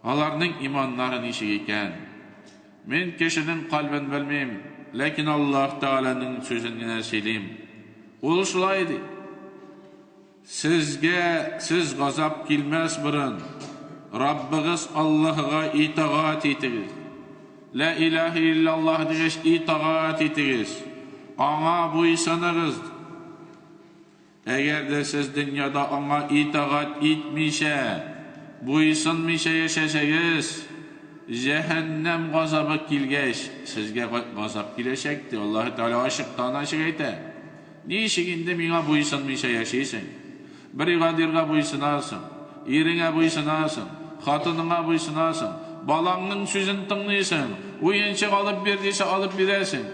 Alarının imanların işi iken. Men kişinin kalben bilmeyim. Lakin Allah Teala'nın sözünü söyleyeyim. Ol şulaydı. Siz gazap kilmez burun. Rabbiniz Allah'a itaat etiniz. La ilahe illallah deyiş itaat etiniz. Ana buysanınız. Eğer de siz dünyada ana itaat etmişe, buysunmışa yaşaşayız, cehennem gazabı kilgeç, sizge gazap kileşekti. Allah-u Teala aşıktan aşık ete. Nişiginde mina buysunmışa yaşaysın. Bir gadirga buysunasın, irine buysunasın, hatınına buysunasın, balanın sözünü tınlıyorsun, uyunçık alıp verdiyse alıp verersin.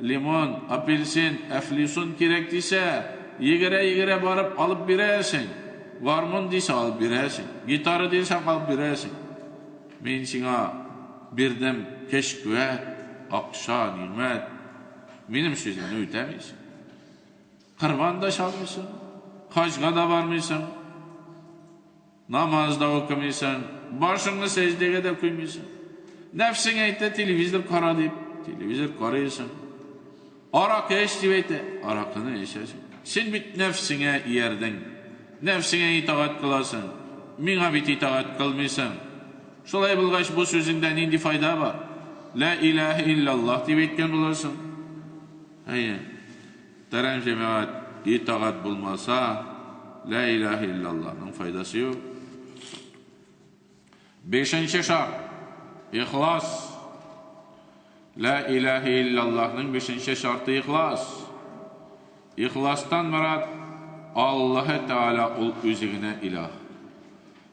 Limon, apelsin, eflisun gerektiyse, yigire barıp alıp verersin. Varmon deyse alıp verersin. Gitarı deyse alıp verersin. Men sana birdim keşküve, akşa, nimet. Benim sözümü ütemeysin. Kırbanda çalmışsın. Hacga da varmışsın. Namazda okumışsın. Başını secdeye de koymuşsun. Nefsine ette televizyon kara deyip televizyon karıyorsun. Arak eş deyip arakını eşersin. Sen bit nefsine yerdin. Nefsine itaat kılasın. Mina bit itaat kılmışsın. Şolay bulgaç bu sözünden indi fayda var. La ilahe illallah deyip etken bulasın. Hayır. Terem cemaat itaat bulmasa la ilahe illallah'ın faydası yok. 5. şart İhlas. La ilahe illallah'ın 5. şartı ihlas. İhlastan murat Allah-u Teala ol özüne ilah.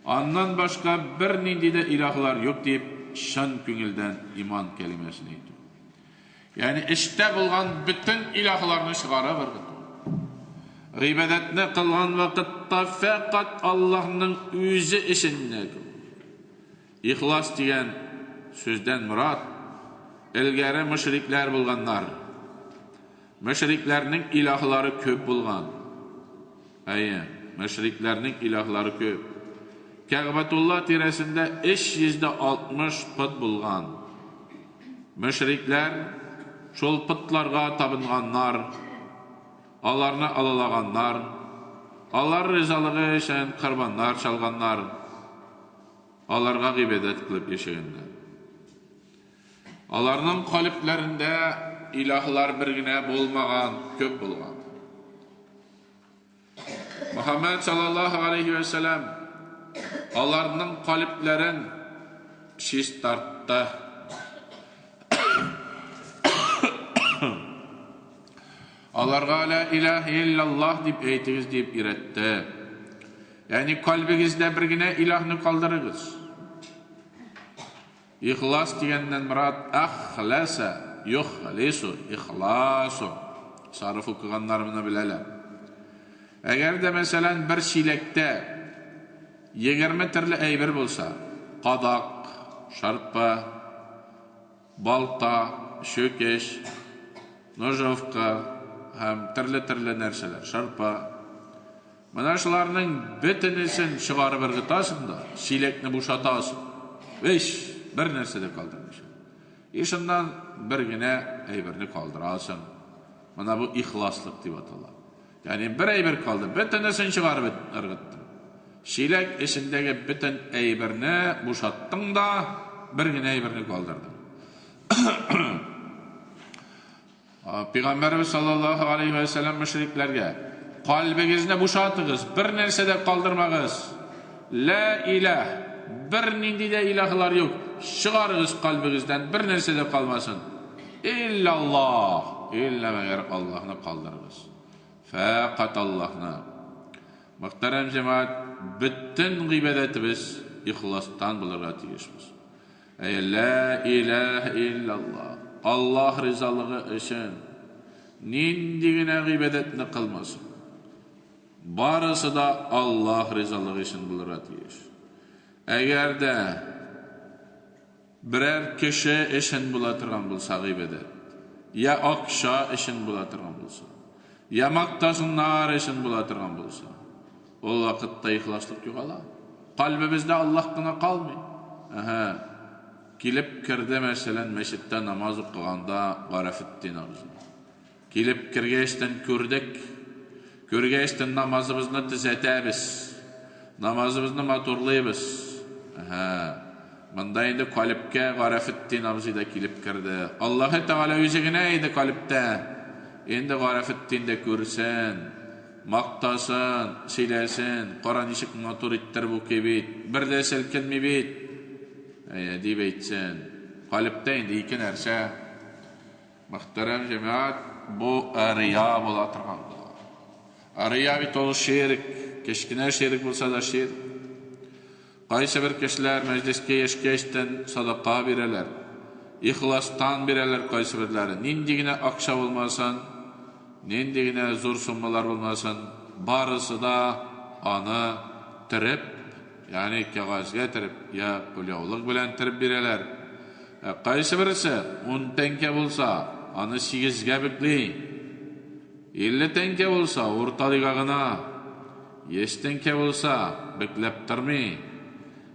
Ondan başka bir nindi de ilahlar yok deyip şan küngülden iman kelimesini aytı. Yani işte bulgan bütün ilahlarını çıkara verdi. Gıybedetini kılgan vakitte fakat Allah'ın özü işinde. İhlas diyen sözden murat ilgari müşrikler bulganlar. Müşriklerinin ilahları köp bulgan. Müşriklerinin ilahları köp. Kâbetullah tiresinde 360 pıt bulgan. Müşrikler şol pıtlarga tabınganlar, Allah'ını alalaganlar, Allah rızalığı için kurbanlar çalganlar, Allah'a gıйбedet kılıp yaşayanlar. Allah'ın kalplerinde ilahlar birgine bulmagan, köp bulgan. Muhammed sallallahu aleyhi ve sellem onlarning qalblarin shish tartdi. Onlarga la ilahe illalloh deb aytingiz deb iratdi. Ya'ni qalbingizda birgina ilohni qoldirig'iz. İxlas degenden murad axlasa, yuxlisu, ixlasu. Sarf o'qiganlar buni biladilar. Agar de mesela bir şilekte 20 türlü aybir bo'lsa, qadoq, sharpa, balta, sho'kish, nojovka, ham türlü narsalar, sharpa. Mana shularning bitinisin chiqarib irg'itasın da, şilekni bo'shatasın. Bir narsada qoldirmish. Shundan birgina aybirni qoldirasın. Mana bu ixloslik deb ataladi. Yani bir aybir kaldı, bitinisini çıkarıp ırgıttın. Şilek işindeki bütün aybirni boşattın da bir gün aybirini kaldırdın. Peygamberimiz sallallahu aleyhi ve sellem müşriklerge kalbinizini boşattınız, bir nerse de kaldırmağız. La ilah, bir nindi de ilahlar yok. Çıkarınız kalbinizden, bir nerse de kalmasın. İllallah, illa meğer Allah'ını kaldırınız. Fakat Allah'na. Muhterem cemaat, bütün gıybedetimiz ihlastan bulurga tiyişmiz. La ilahe illallah. Allah rizalığı için nindigine gıybedetini kılmasın. Barısı da Allah rizalığı için bulurga tiyiş. Eğer de birer kişi için bulatırgan bulsa gıybedet, ya akşa için bulatırgan bulsa, ya maqtasınlar için bulatırgan bulsa, o vakitte ihlaslık yok ala. Kalbimizde Allah gına kalmıyor. Kilip kirdi mesela meşitte namaz okuyanda Garafettin ağzına. Kilip kirgeçten kürdük. Körgeçten namazımızını düzeltemiz. Namazımızını motorlayız. Bunda indi kalipke Garafettin ağzıyla kilip kirdi. Allah-u Teala yüzüne indi kalipte. Endi Garafettin'de görsen, maqtasın, söylesin, Kur'an işik motor ittir bu kebit, bir de selkinmi bit, deyip etsin. Kalipte indi iki nerse, muhterem cemaat, bu riya bo'latirgan. Riya bit ol şerik, keşkine şerik bo'lsa da şerik. Qaysi bir kişiler mecliske yeşkeşten sadaqa bireler, ihlastan bireler qaysi birleri, nindigine akşa olmasan, nindigine zor summalar olmasın, barısı da anı tirip, yani kağızga tirip, ya pulyavlık bilen tirip bireler. Qaysi birisi 10 tenke olsa, anı 8'ge bikli, 50 tenke olsa, ortaligağına, 100 tenke olsa, biklep turmi,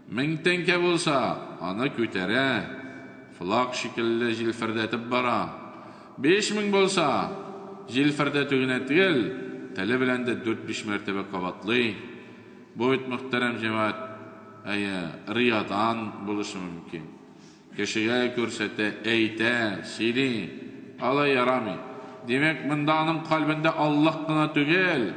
1000 tenke olsa, anı kötere, flak şekilde jilfirdetip bara, 5000 bolsa, jilfirde tügüne tigil, tili bilen de 4-5 mertebe kavatlı. Bu bit muhterem cemaat, riyadan buluşu mümkün. Kişiye körsete, eyte, sili, alay yarami. Demek bundanın kalbinde Allah gına tügil,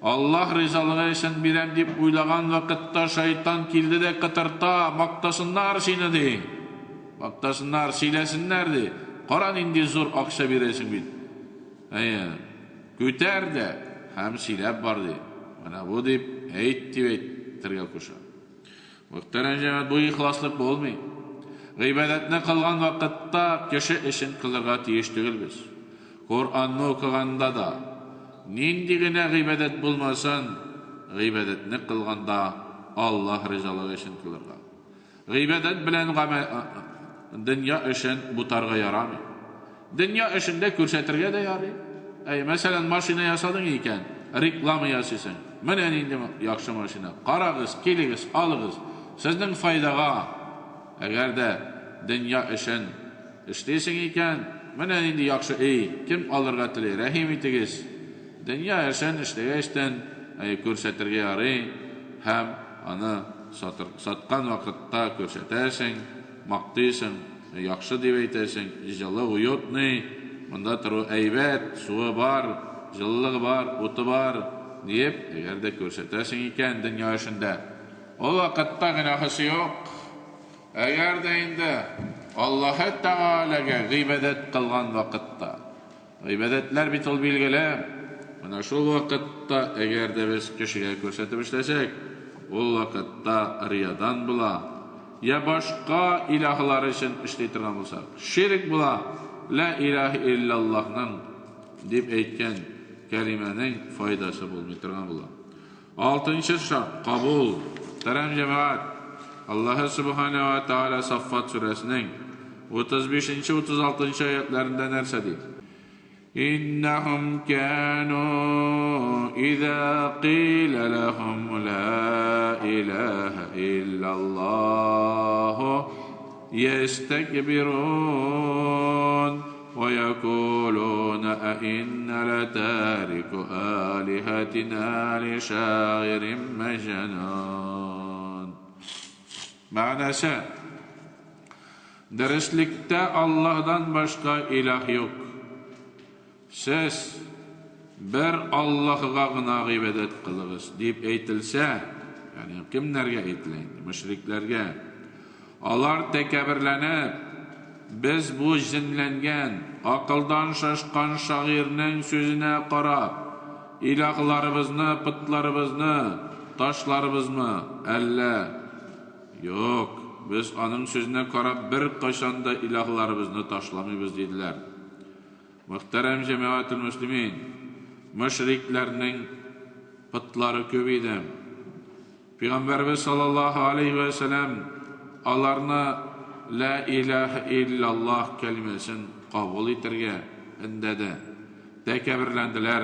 Allah rizalığı için birem deyip uylagan vakitte şeytan kildi de kıtırta, maqtasınlar seni de. Maqtasınlar, silesinler de. Kur'an indi zor akşa biresin bit. Köter de hem silep var de. Bana bu deyip eytti ve ettirge kuşa. Muhterem cemaat, bu ihlaslık olmuyor. Gıybedetini kılgan vakitte kişi işin kılırga tiyiştigil biz. Kur'an'ı okuganda da nindigine gıybedet bulmasın, gıybedetini kılganda Allah rizalığı için kılırga. Gıybedet bilen dünya işin butarga yaramıyor. Dünya işinde körsetirge de yarıyor. Mesela maşina yasadın iken, reklamı yasısın. Menen indi yakşı maşina. Qarağız, keligiz, alığız. Sizden faydaga, eğer de dünya işin işleysin iken, menen indi yakşı, kim alırga tili, rahim itigiz. Dünya işin işlegeçten körsetirge yarıyor. Hem anı satkan vakitte körsetersin, maqtıysan, yakşı deyip eytesin, jılı uyutni, bunda turu eybet, suğu var, jıllığı var, otu var, deyip, eğer de görsetesin iken dünya işinde, o vakitte günahısı yok. Eğer de indi Allah-u Teala'ga gıybedet kılgan vakitte, gıybedetler bitil bilgili, mana şu vakitte eğer de biz kişiye görsetip işlesek, o vakitte riyadan bula, ya başka ilahlar için işleytirgan bulsak, şirk bula, la ilahe illallah'nın deyip eytken kelimenin faydası bulmaytırgan bula. 6. şart, kabul. Terem cemaat, Allah Subhanahu ve Teala Saffat suresinin 35. 36. ayetlerinde nerse değil. İnnehum kânû izâ qîle lehum la ilahe illallahu yestekbirûn ve yekûlûne inne letâriku âlihetina li şâirin mecnûn. Manası, derslikte Allah'dan başka ilah yok. Siz bir Allah'a gına gıybedet kılığız deyip eytilse, yani kimlerge eytilendi? Müşriklerge. Alar tekebirlenip, biz bu jinlengen, akıldan şaşkan şairinin sözüne qarab, ilahlarımızını, pıtlarımızını, taşlarımızını, yok, biz onun sözüne qarab bir qaşanda ilahlarımızını taşlamayız dediler. Muhterem cemaat-ül müslimin, müşriklerinin pıtları köbeydi. Peygamberimiz sallallahu aleyhi ve sellem alarına la ilahe illallah kelimesini kabul etirge indedi. Tekebirlendiler,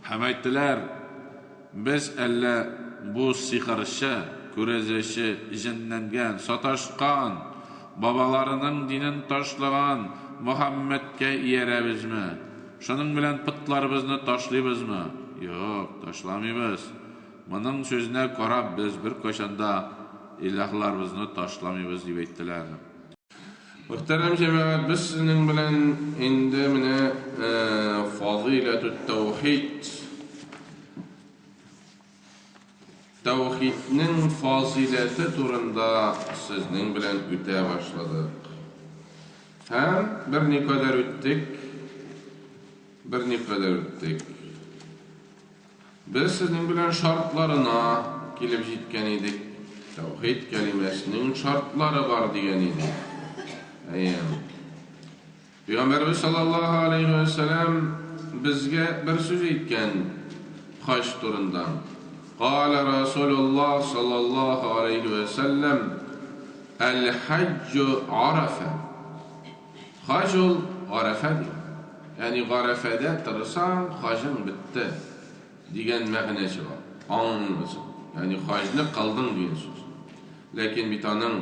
hem ettiler, biz bu sihirşi, kürezeşi, jinlengen, sataşkan, babalarının dinin taşlagan Muhammed'ke yerebiz mi? Şunun bilen pıtlarımızı taşlayız mı? Yok, taşlamayız. Bunun sözüne qarab biz bir koşanda ilahlarımızı taşlamayız deyip ettiler. Muhterem cemaat, biz sizin bilen indi mine faziletü tevhid, tevhidnin fazileti turunda sizin bilen üte başladık. Hem bir ne kadar üttik, Biz sizin bilen şartlarına kelip jitken edik. Tevhid kelimesinin şartları var diyen edik. Peygamberimiz sallallahu aleyhi ve sellem bizge bir söz etken haç turundan. Qala Resulullah sallallahu aleyhi ve sellem el-haccu arafe. Hacul arafedir. Yani arafede tırsan hacın bitti. Digen məğnesi var. Anlıyorsun. Yani hacını kaldın diyen söz. Lakin bir tanın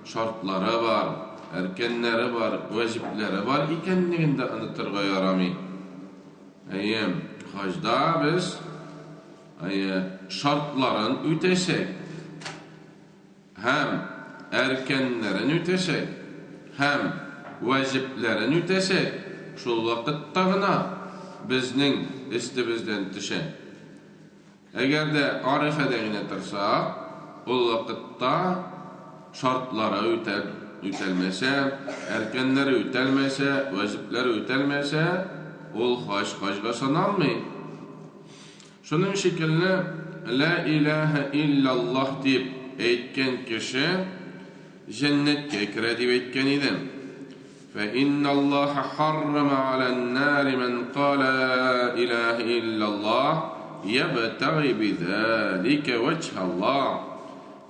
şartları var, erkenleri var, vacipleri var. İkenliğinde anıtırga yaramay. Hacda biz şartların ütesek, hem erkenlerin ütesek, hem vaciplerin ütesek, şu vakittağına bizning istimizden düşen. Eğer de arifeden yönetirse, o vakitte şartları ütelmese, erkenleri ütelmese, vacipleri ütelmese, ol haçga sanalmay. Şunun şekilde la ilahe illallah deyip eytken kişi cennetke kire deyip eytken idim. فَإِنَّ اللّٰهَ حَرَّمَ عَلَى النَّارِ مَنْ قَالَ لَا إِلَٰهِ إِلَّا اللّٰهِ يَبْتَغِ بِذَٰلِكَ وَجْهَ اللّٰهِ.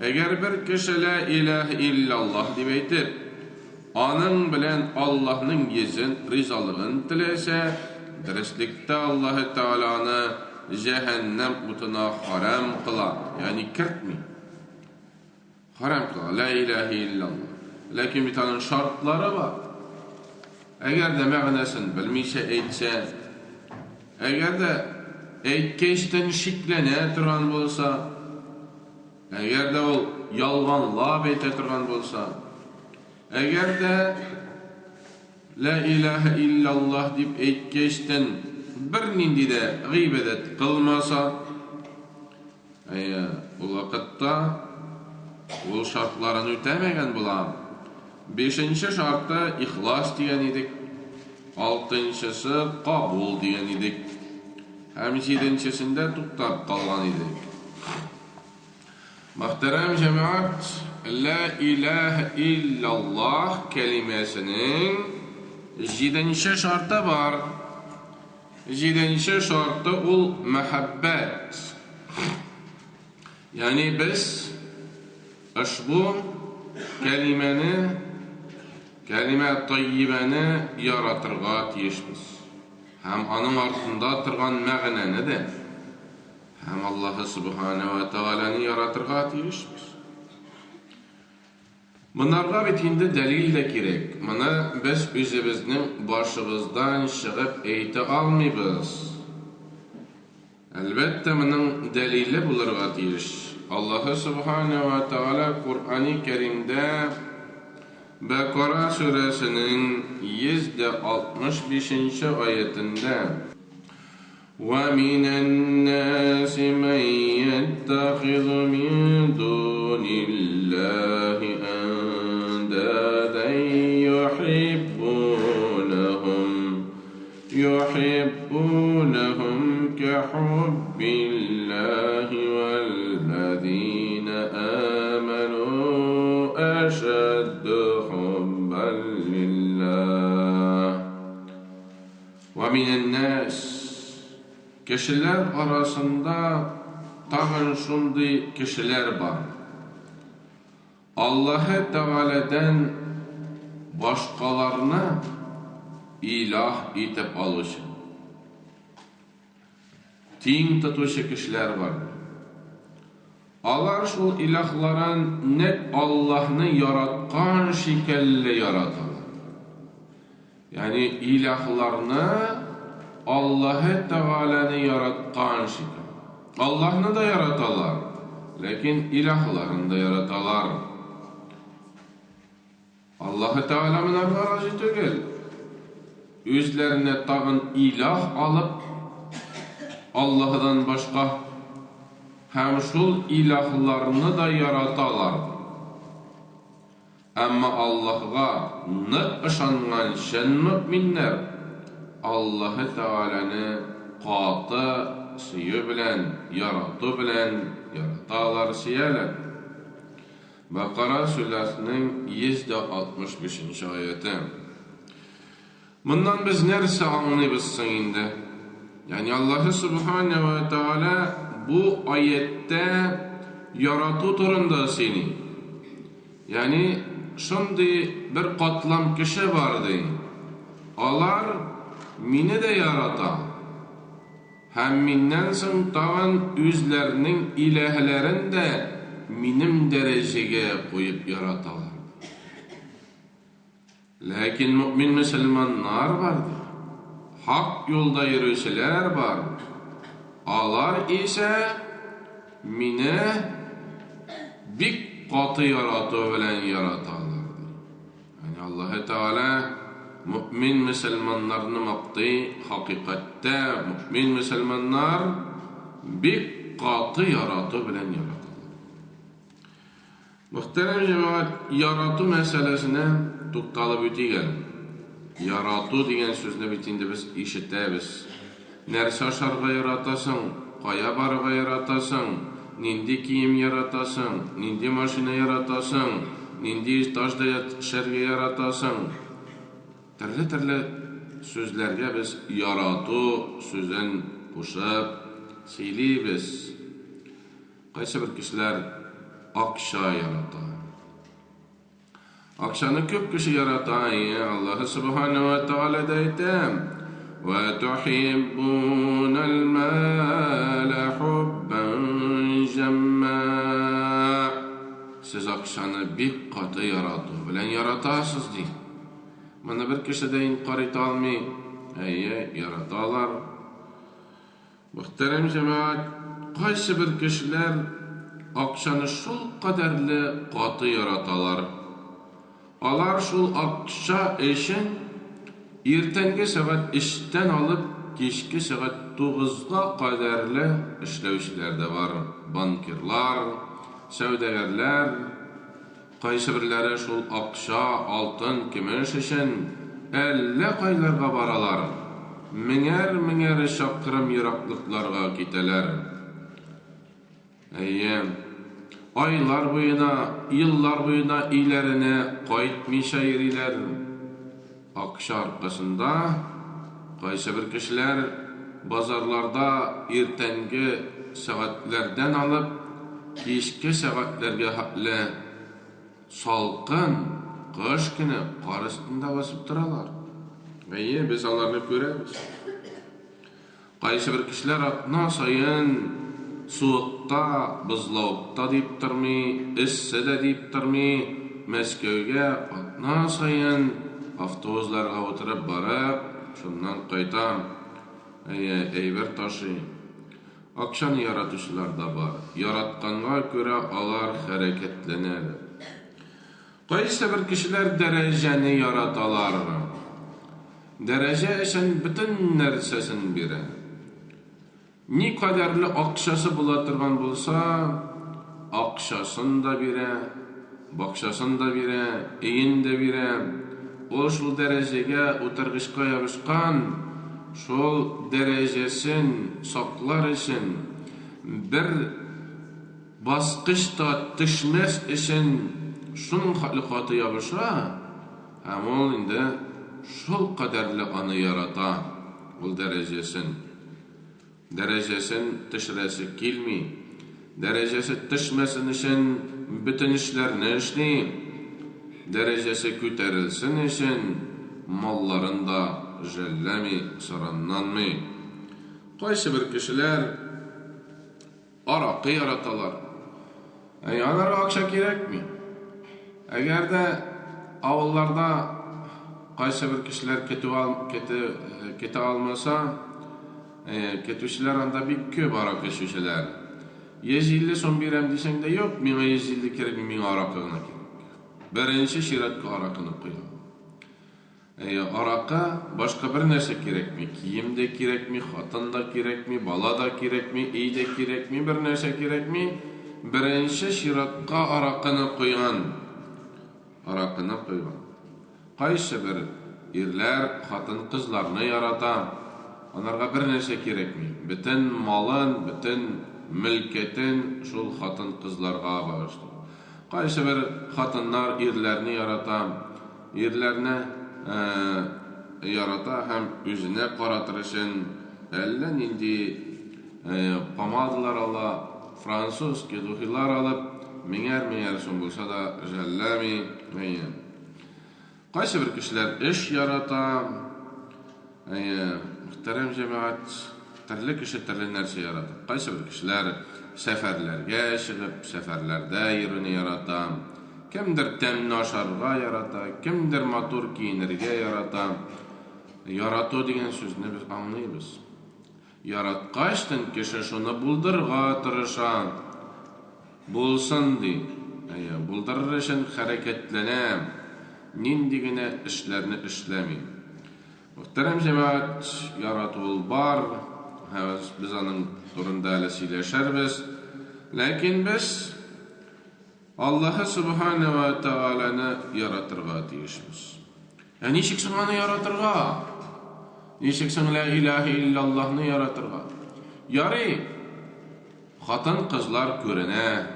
Eğer bir kişi la ilahe illallah deyip eytip, onun bilen Allah'ın yüzün, rizalığını tilese, derslikte Allah-u Teala'nı cehennem utuna haram kıla, yani kirtmi. Haram kıla, la ilahe illallah. Lakin bir tane şartları var. Eğer de məğnesini bilmeyse eytse, eğer de eytkeşten şiklene turgan bolsa, eğer de ol yalvanlap eyte turgan bolsa, eğer de la ilahe illallah deyip eytkeşten bir nindi de gıybedet kılmasa, ul vaqtda ул şartlarını ötemegen bulam. 5-nji şartda ihlas diyen idik. 6-njысы kabul diyen idik. Hem 7-njisinde tuktap kalgan idik. Muhterem cemaat, La ilahe illallah kelimesinin 7-nji şartı var. 7-nji şartı ul mehabbet. Yani biz bu kelime tayyibeni yaratırga tiyişmiz. Hem anın artında tırgan ma'nani de hem Allah subhanahu ve ta'ala'nı yaratırga tiyişmiz. Bunlarga bitinde delil de gerek. Buna biz özümüzün başımızdan çıkıp eyti almayız. Elbette bunun delili bulurga tiyiş. Allah subhanahu ve ta'ala Kur'an-ı Kerim'de Bekara suresinin 165. ayetinde وَمِنَ النَّاسِ مَنْ يَتَّخِذُ مِنْ دُونِ اللّٰهِ أَنْدَادًا يُحِبُّونَهُمْ كَحُبِّ اللّٰهِ وَالَّذِينَ آمَنُوا أَشَدُّ حُبًّا لِلّٰهِ وَمِنَ النَّاسِ Kişiler arasında tağın şundi kişiler var. Allah-u Teala'dan başkalarına ilah itip alışın. Tin tutuşu kişiler var. Alar şu ilahların ne Allah'ını yaratkan şekilde yaratılar. Yani ilahlarını Allah-u Teala'nı yaratkan şekilde. Allah'ını da yaratalar. Lakin ilahlarını da yaratalar. Allah-u Teala bunlarga razı tügel. Özlerine tağın ilah alıp Allah'dan başka hem şul ilahlarını da yaratalar. Ama Allah'a nık ışangan şen müminler Allah-u Teala'nı katı suyu bilen, yaratı bilen yaratalar siyeler. Bakara suresinin 165. ayeti. Bundan biz neresi anlayabiliriz indi? Yani Allah subhanahu ve Teala bu ayette yaratı turunda seni. Yani şimdi bir katlam kişi vardı. Alar mini de yarata. Hem minden son tağın özlerinin ilahlerini de minim dereceye koyup yaratalar. Lakin mümin Müslümanlar vardır. Hak yolda yürüyüşler var. Alar ise mine bir katı yaratı bilen yaratalar. Yani Allah-u Teala mümin Müslümanlarını maktı hakikatte mümin Müslümanlar bir katı yaratı bilen yaratalar. Muhterem cemaat, yaratı meselesine tuktalıp ötügelim. Yaratı diyen sözüne bittiğinde biz işittebiz. Nerse aşarga yaratasın, kaya barga yaratasın, nindi kiyim yaratasın, nindi maşina yaratasın, nindi tajda şerge yaratasın. Türlü sözlerge biz yaratı sözün kuşup seyliyiz. Kaysa bir kişiler akşa yarata. Akşanı köp kişi yarata. Allah subhanahu ve Teala deytem. وَتُحِبُّونَ الْمَالَ حُبًّا جَمًّا. Siz akşanı bir katı yaratı bilen yaratasız değil. Bana bir kişi de inkar et almayı. Yaratalar. Muhterem cemaat, kaysi bir kişiler akşanı şul kaderli katı yaratalar. Alar şul akşa eşin ertengi saat işten alıp kechki soat 9ga qadarli ishlovchilar da var. Bankirlar, savdogarlar, qaysi birlari şol aqsha, altın, kumush uchun alla qaylarga baralar. Minger şaqırım yiroqliklarga ketalar. Aylar boyuna, yıllar boyuna ilerine qaytmışa yeriler. Aqsha arkasında qaysi bir kişiler bazarlarda ertengi saatlerden alıp kechki saatlerge haqli salqın qış günü qar üstünde basıp duralar. Biz onlarni ko'ramiz. Qaysi bir kişiler atna sayın soğukta, buzlovda deyip turmi, issida deyip turmi, Moskvaga atna sayın avtobuslarga o'tirib barib, shundan qaytam, eyber taşı. Akşam yaratışlar da var. Yaratqanga göre alar hareketlenir. Qaysi bir kişiler dereceni yaratalar. Derece için bütün nersesin biri. Ni kadarlı akşası bulatırgan bulsa, akşasın da biri, bakşasın da biri, eyin de biri. O şul derecege utargışka yapışkan, şol derecesin saklar için bir basqışta düşmez için şunun halikatı yapışa, hem ol indi şol kadarlı anı yarata, ol derecesini tışresi kilmi, derecesi tışmesin için bütün işlerini işli, derecesi küterilsin için mallarında jellemi, sıranlanmi. Qaysi bir kişiler araqı yaratalar. Onlara akşa gerek mi? Eğer de avullarda qaysi bir kişiler kete almasa, ketuşlar anda bir köp araqı içişler. 150 son birem desen de yok, mine 150 kerek mi mine araqığına kerek. Birinci şiratka araqını koyalım. Araqqa başka bir narsa kerakmi? Kiyim de kerakmi, xotin da kerakmi, bala da kerakmi, iy de kerakmi, bir narsa kerakmi? Birinchi shiratqa araqini qo'ygan. Qaysi bir erlar xotin qizlarni yarata, onlarga bir narsa kerakmi? Bütün malın, bütün mülketin şol xotin qizlarga bag'ishlaydi. Qaysi bir xotinlar erlarni yarata, erlarni yarata hem yüzüne qaratırışın ellen indi pomadalar ala, Fransız keduhilar alıp minger son bulsa da jellami meyen. Qaysi bir kişiler iş yarata, muhterem cemaat, terli kişi terli nerse yarata. Qaysi bir kişiler seferlerge çıkıp seferlerde yerini yarata. Kimdir temni aşarga yarata, kimdir motor kiyinirge yarata. Yaratı degen sözünü biz anlayız. Yaratqaçtın kişi şunu buldırga tırışan, bulsun di. Buldırır için hareketlenem, nindigine işlerini işlemeyin. Muhterem cemaat, yaratı var, biz onun durumda elesileşeriz. Lakin biz Allah Subhanahu wa Ta'ala'nı yaratırga deyişimiz. Nişiksin onu yaratırga? Nişiksin la ilahe illallah'ını yaratırga? Yarı, xatın kızlar körene,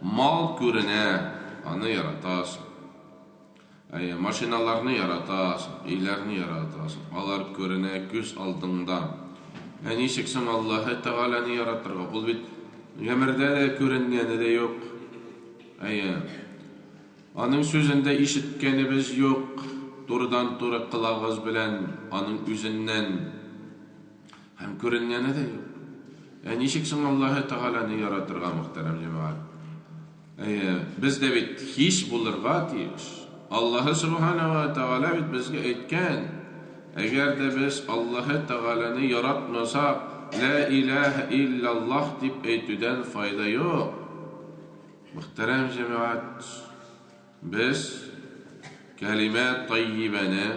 mal körene, onu yaratasın. Maşinalarını yaratasın, iylerini yaratasın. Alar körene, göz aldığında. Nişiksin Allah Ta'ala'nı yaratırga? Bu bit, ömürde de körünleyeni de yok. Onun sözünde işitkenimiz yok. Doğrudan doğru kılağız bilen, onun yüzünden hem görünmeyene de yok. Nişiksin Allah Teala'nı yaratırga muhterem cemaat. Biz de bit hiç bulurga deyiş. Allah Subhanahu wa Ta'ala bit bizge etken, eğer de biz Allah Teala'nı yaratmasak, la ilahe illallah deyip etüden fayda yok. Muhterem cemaat, biz kelime tayyibene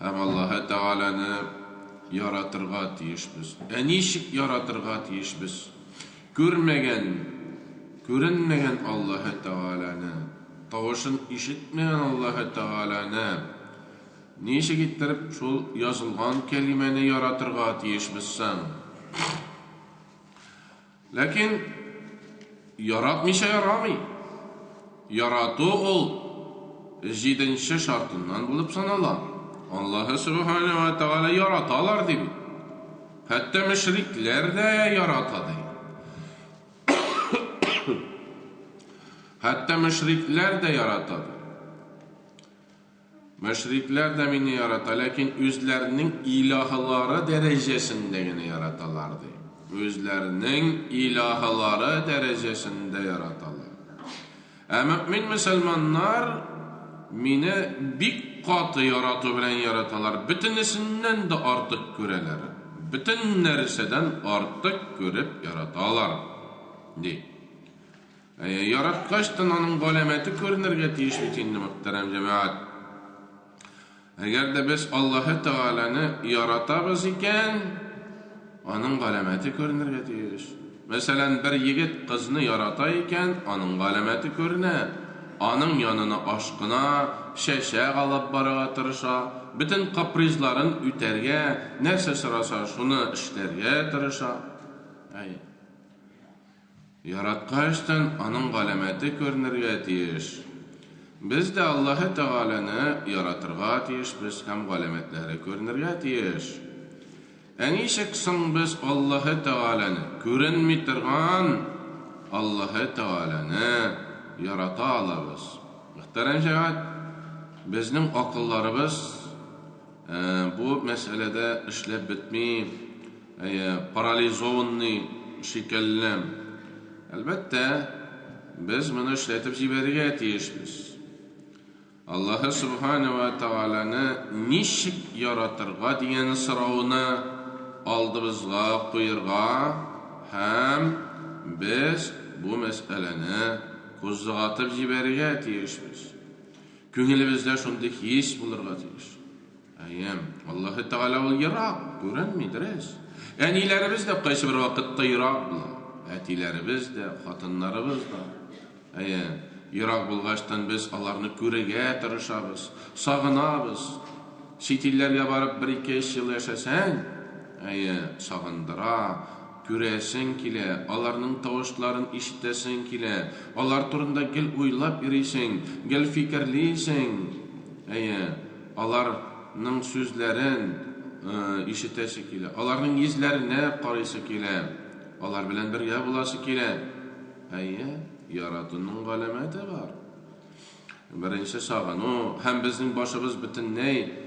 Hem Allah Teala'nı yaratırga tiyişbiz. Nişik yaratırga tiyişbiz? Görünmegen Allah Teala'nı, tavışın işitmeyen Allah Teala'nı, nişik ittirip şol yazılgan kelimeni yaratırga tiyişbizsen. Lakin yaratmışa yaramay. Yaratı ol 7. şartından bulup sanala. Allah Subhanahu ve Teala yaratalar dedi. Hatta müşrikler de yaratadı. Hatta müşrikler de yaratadı. Müşrikler de beni yarata, lakin özlerinin ilahları derecesinde yine yaratalardı. Özlerinin ilahları derecesinde yaratalar. Mümin Müslümanlar mine bir katı yaratı bilen yaratalar. Bütünesinden de artık göreler. Bütün nerseden artık görüp yaratalar. Yaratkaçtan onun galemeti görünürge tiyişbetinde muhterem cemaat. Eğer de biz Allah Teala'nı yaratabız iken onun galemeti görünürge tiyiş. Mesela bir yigit kızını yaratayken onun galemeti görüne. Onun yanına aşkına şeşe alıp barağa tırışa. Bütün kaprizların üterge, nerse sırasa şunu işlerge tırışa. Yaratkaçtan onun galemeti görünürge tiyiş. Biz de Allah Teala'nı yaratırga tiyiş, biz hem galemetleri görünürge tiyiş. Enişeksin biz Allah Teala'nı görünmetirgan Allah Teala'nı yarata alabız. Muhterem cemaat, bizning akıllarımız bu meselede işlep bitmey, paralizovanny şekillen. Elbette biz bunu işletip jiberige tiyişmiz. Allah Subhanahu ve Teala'nı nişik yaratırga diyen sıravını aldığımızga, kuyurga, hem biz bu meseleni kuzluğatıp jiberige tiyişmiz. Köngülümüzde şundaki his bulurga tiyiş. Allah Teala ol yirak, görünmeydirez. Enilerimiz de qaysı bir vakitte yirak bular. Etilerimiz de, hatınlarımız da. Yirak bulgaçtan biz alarını görege tırışabız, sağınabız. Şitillerge barıp 1-2 yıl yaşasan, sağındıra, göresin kile, alarının tavuşların işitesin kile, alar turunda gel uylap irisin, gel fikirliysin, alarının sözlerin işitesi kile, alarının izlerine qaraysı kile, alar bilen birge bulası kile, yaratının galemeti var. Birinci sağını, hem bizim başımız bütünley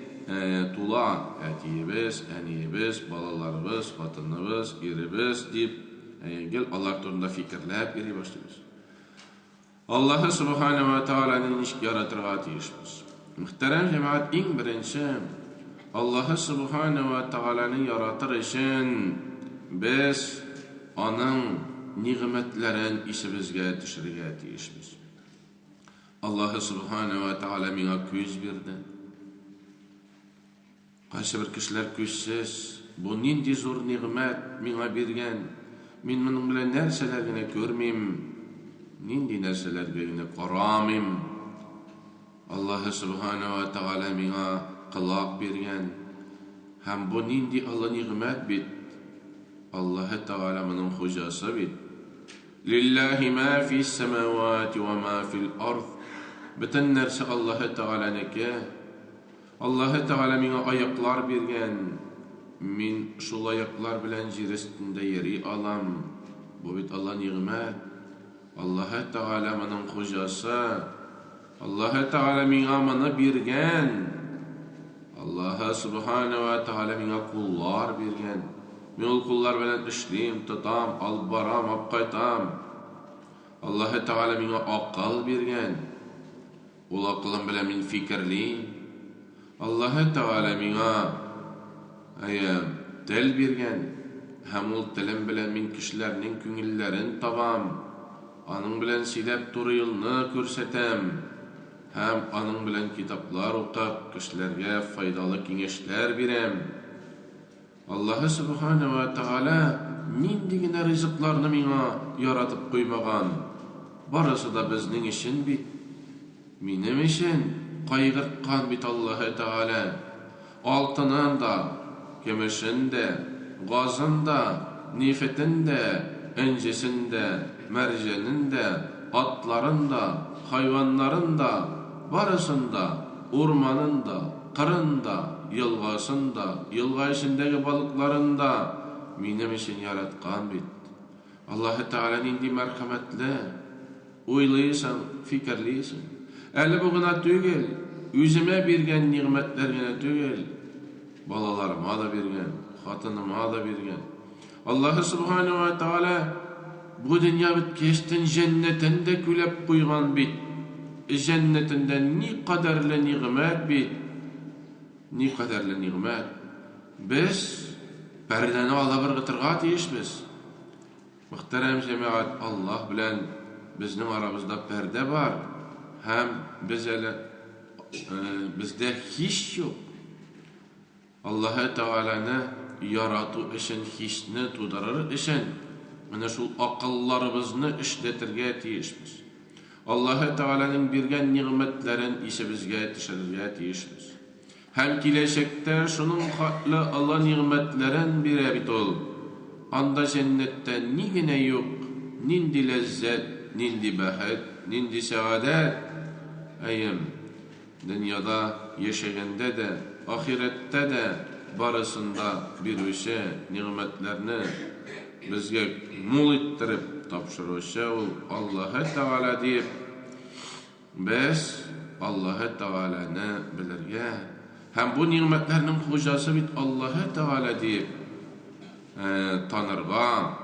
tula, etiyimiz, eniyimiz, balalarımız, hatınımız, irimiz deyip gel Allah turunda fikirlep iri başlıyoruz. Allah Subhanahu ve Teala'nın iş yaratırga tiyişimiz. Muhterem cemaat, en birinci Allah Subhanahu ve Teala'nın yaratır için biz onun nimetlerin işimizge düşürge tiyişimiz. Allah Subhanahu ve Teala mina göz verdi. Qaysı bir kişiler gözsiz, bu nindi zor nimet mina bergen, min bunun bilen nerselergine görmeyim, nindi nerselergine qaramim. Allah Subhanahu ve Teala mina qılaq bergen, hem bu nindi Allah nimet bit. Allah Teala bunun hocası bit. Lillahi ma fi's semawati ve ma fi'l ard. Bütün nerse Allah Teala'nınki. Allah Teala mina ayaklar bergen. Min şol ayaklar bilen yer üstünde yeri alam. Bu bit Allah nimet. Allah Teala bunun hocası. Allah Teala mina mana bergen. Allah Subhanahu ve Teala mina kullar bergen. Men ol kullar bilen işleyim, tutam, alıp baram, ap qaytam. Allah Teala mina akıl bergen. Ol akılım bilen min fikirli. Allah Teala mina tel bergen. Hem ol tilim bilen min kişilerinin köngüllerin tabam. Anın bilen silep duruyulunu körsetem. hem aның bilen kitaplar okap, kişilerge faydalı kеңешләр бирәм. Аллаһы Subhanahu wa Ta'ala нинди ризыкларны миңа яратып куймаган. Барысы да безнең өчен бит. Минем өчен кайгырткан бит Аллаһы Ta'ala. Алтынын да, көмешен дә, газын да, нефетен дә, энҗесен дә, мәрҗәнен дә, атларын да, хайваннарын да, барысын да, урманын да, кырын да, елгасын да, елга ичендәге балыкларын да минем өчен яраткан бит. Аллаһы Ta'ala нинди мәрхәмәтле, уйлыйсың, фикерлисең. Әле бу гына түгел, үземә биргән нигъмәтләр генә түгел, балаларыма да биргән, хатыныма да биргән. Аллаһы Subhanahu wa Ta'ala bu dünya bitkештен җәннәтен дә күләп куйган бит. Җәннәтендә ни кадәрле нигъмәт бит. Ни кадәрле нигъмәт. Без пәрдәне ала бер гытырга тиешбез. Мөхтәрәм җәмәгать, Аллаһ белән безнең арабызда пәрдә бар. Һәм без әле бездә һич юк. Аллаһы Ta'аланы ярату өчен һичне тудырыр өчен менә шул акылларыбызны эшләтергә тиешбез. Аллаһы Ta'аланың биргән нигъмәтләрен исебезгә төшерергә тиешбез. Һәм киләчәктә шуның хаклы Алла нигъмәтләрен бирә бит ул. Анда җәннәттә ни генә юк, нинди ләззәт, нинди бәхет, нинди сәгадәт. Әйем, дөньяда яшәгәндә дә, ахирәттә дә барысында бирүче нигъмәтләрне безгә мул иттереп тапшыручы ул Аллаһы Ta'ala дип, без Аллаһы Ta'аланы белергә һәм бу нигъмәтләрнең хуҗасы бит Аллаһы Ta'ala дип танырга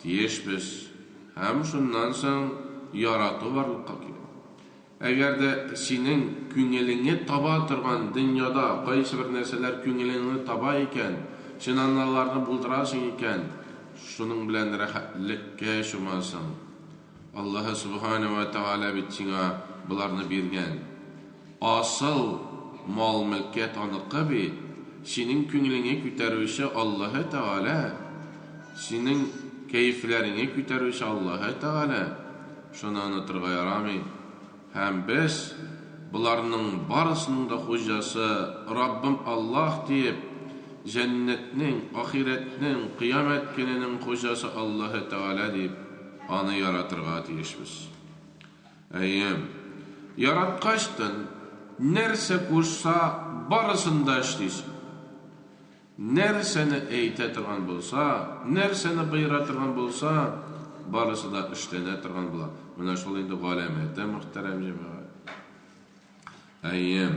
тиешбез. Һәм шуннан соң ярату барлыкка килә. Әгәр дә синең күңелеңне таба торган дөньяда кайсы бер нәрсәләр күңелеңне таба икән, син аналарны булдырасың икән, шуның белән рәхәтлеккә чумасың. Аллаһы Subhanahu wa Ta'ala бит сиңа буларны биргән. Асыл мал-мөлкәт аныкы бит. Синең күңелеңне күтәрүче Аллаһы Ta'ala, синең кәйфләреңне күтәрүче Аллаһы Ta'ala. Шуны онытырга ярамый. Һәм без буларның барысының да хуҗасы Раббым Аллаһ дип, җәннәтнең, ахирәтнең, кыямәт көненең хуҗасы Аллаһы Ta'ala дип аны яратырга тиешбез. Әйем, яраткачтын нәрсә кушса, барысын да эшлисең. Нәрсәне әйтә торган булса, нәрсәне быйра торган булса, барысы да эшләнә торган була. Менә шул инде галәмәте, мөхтәрәм җәмәгать. Әйем,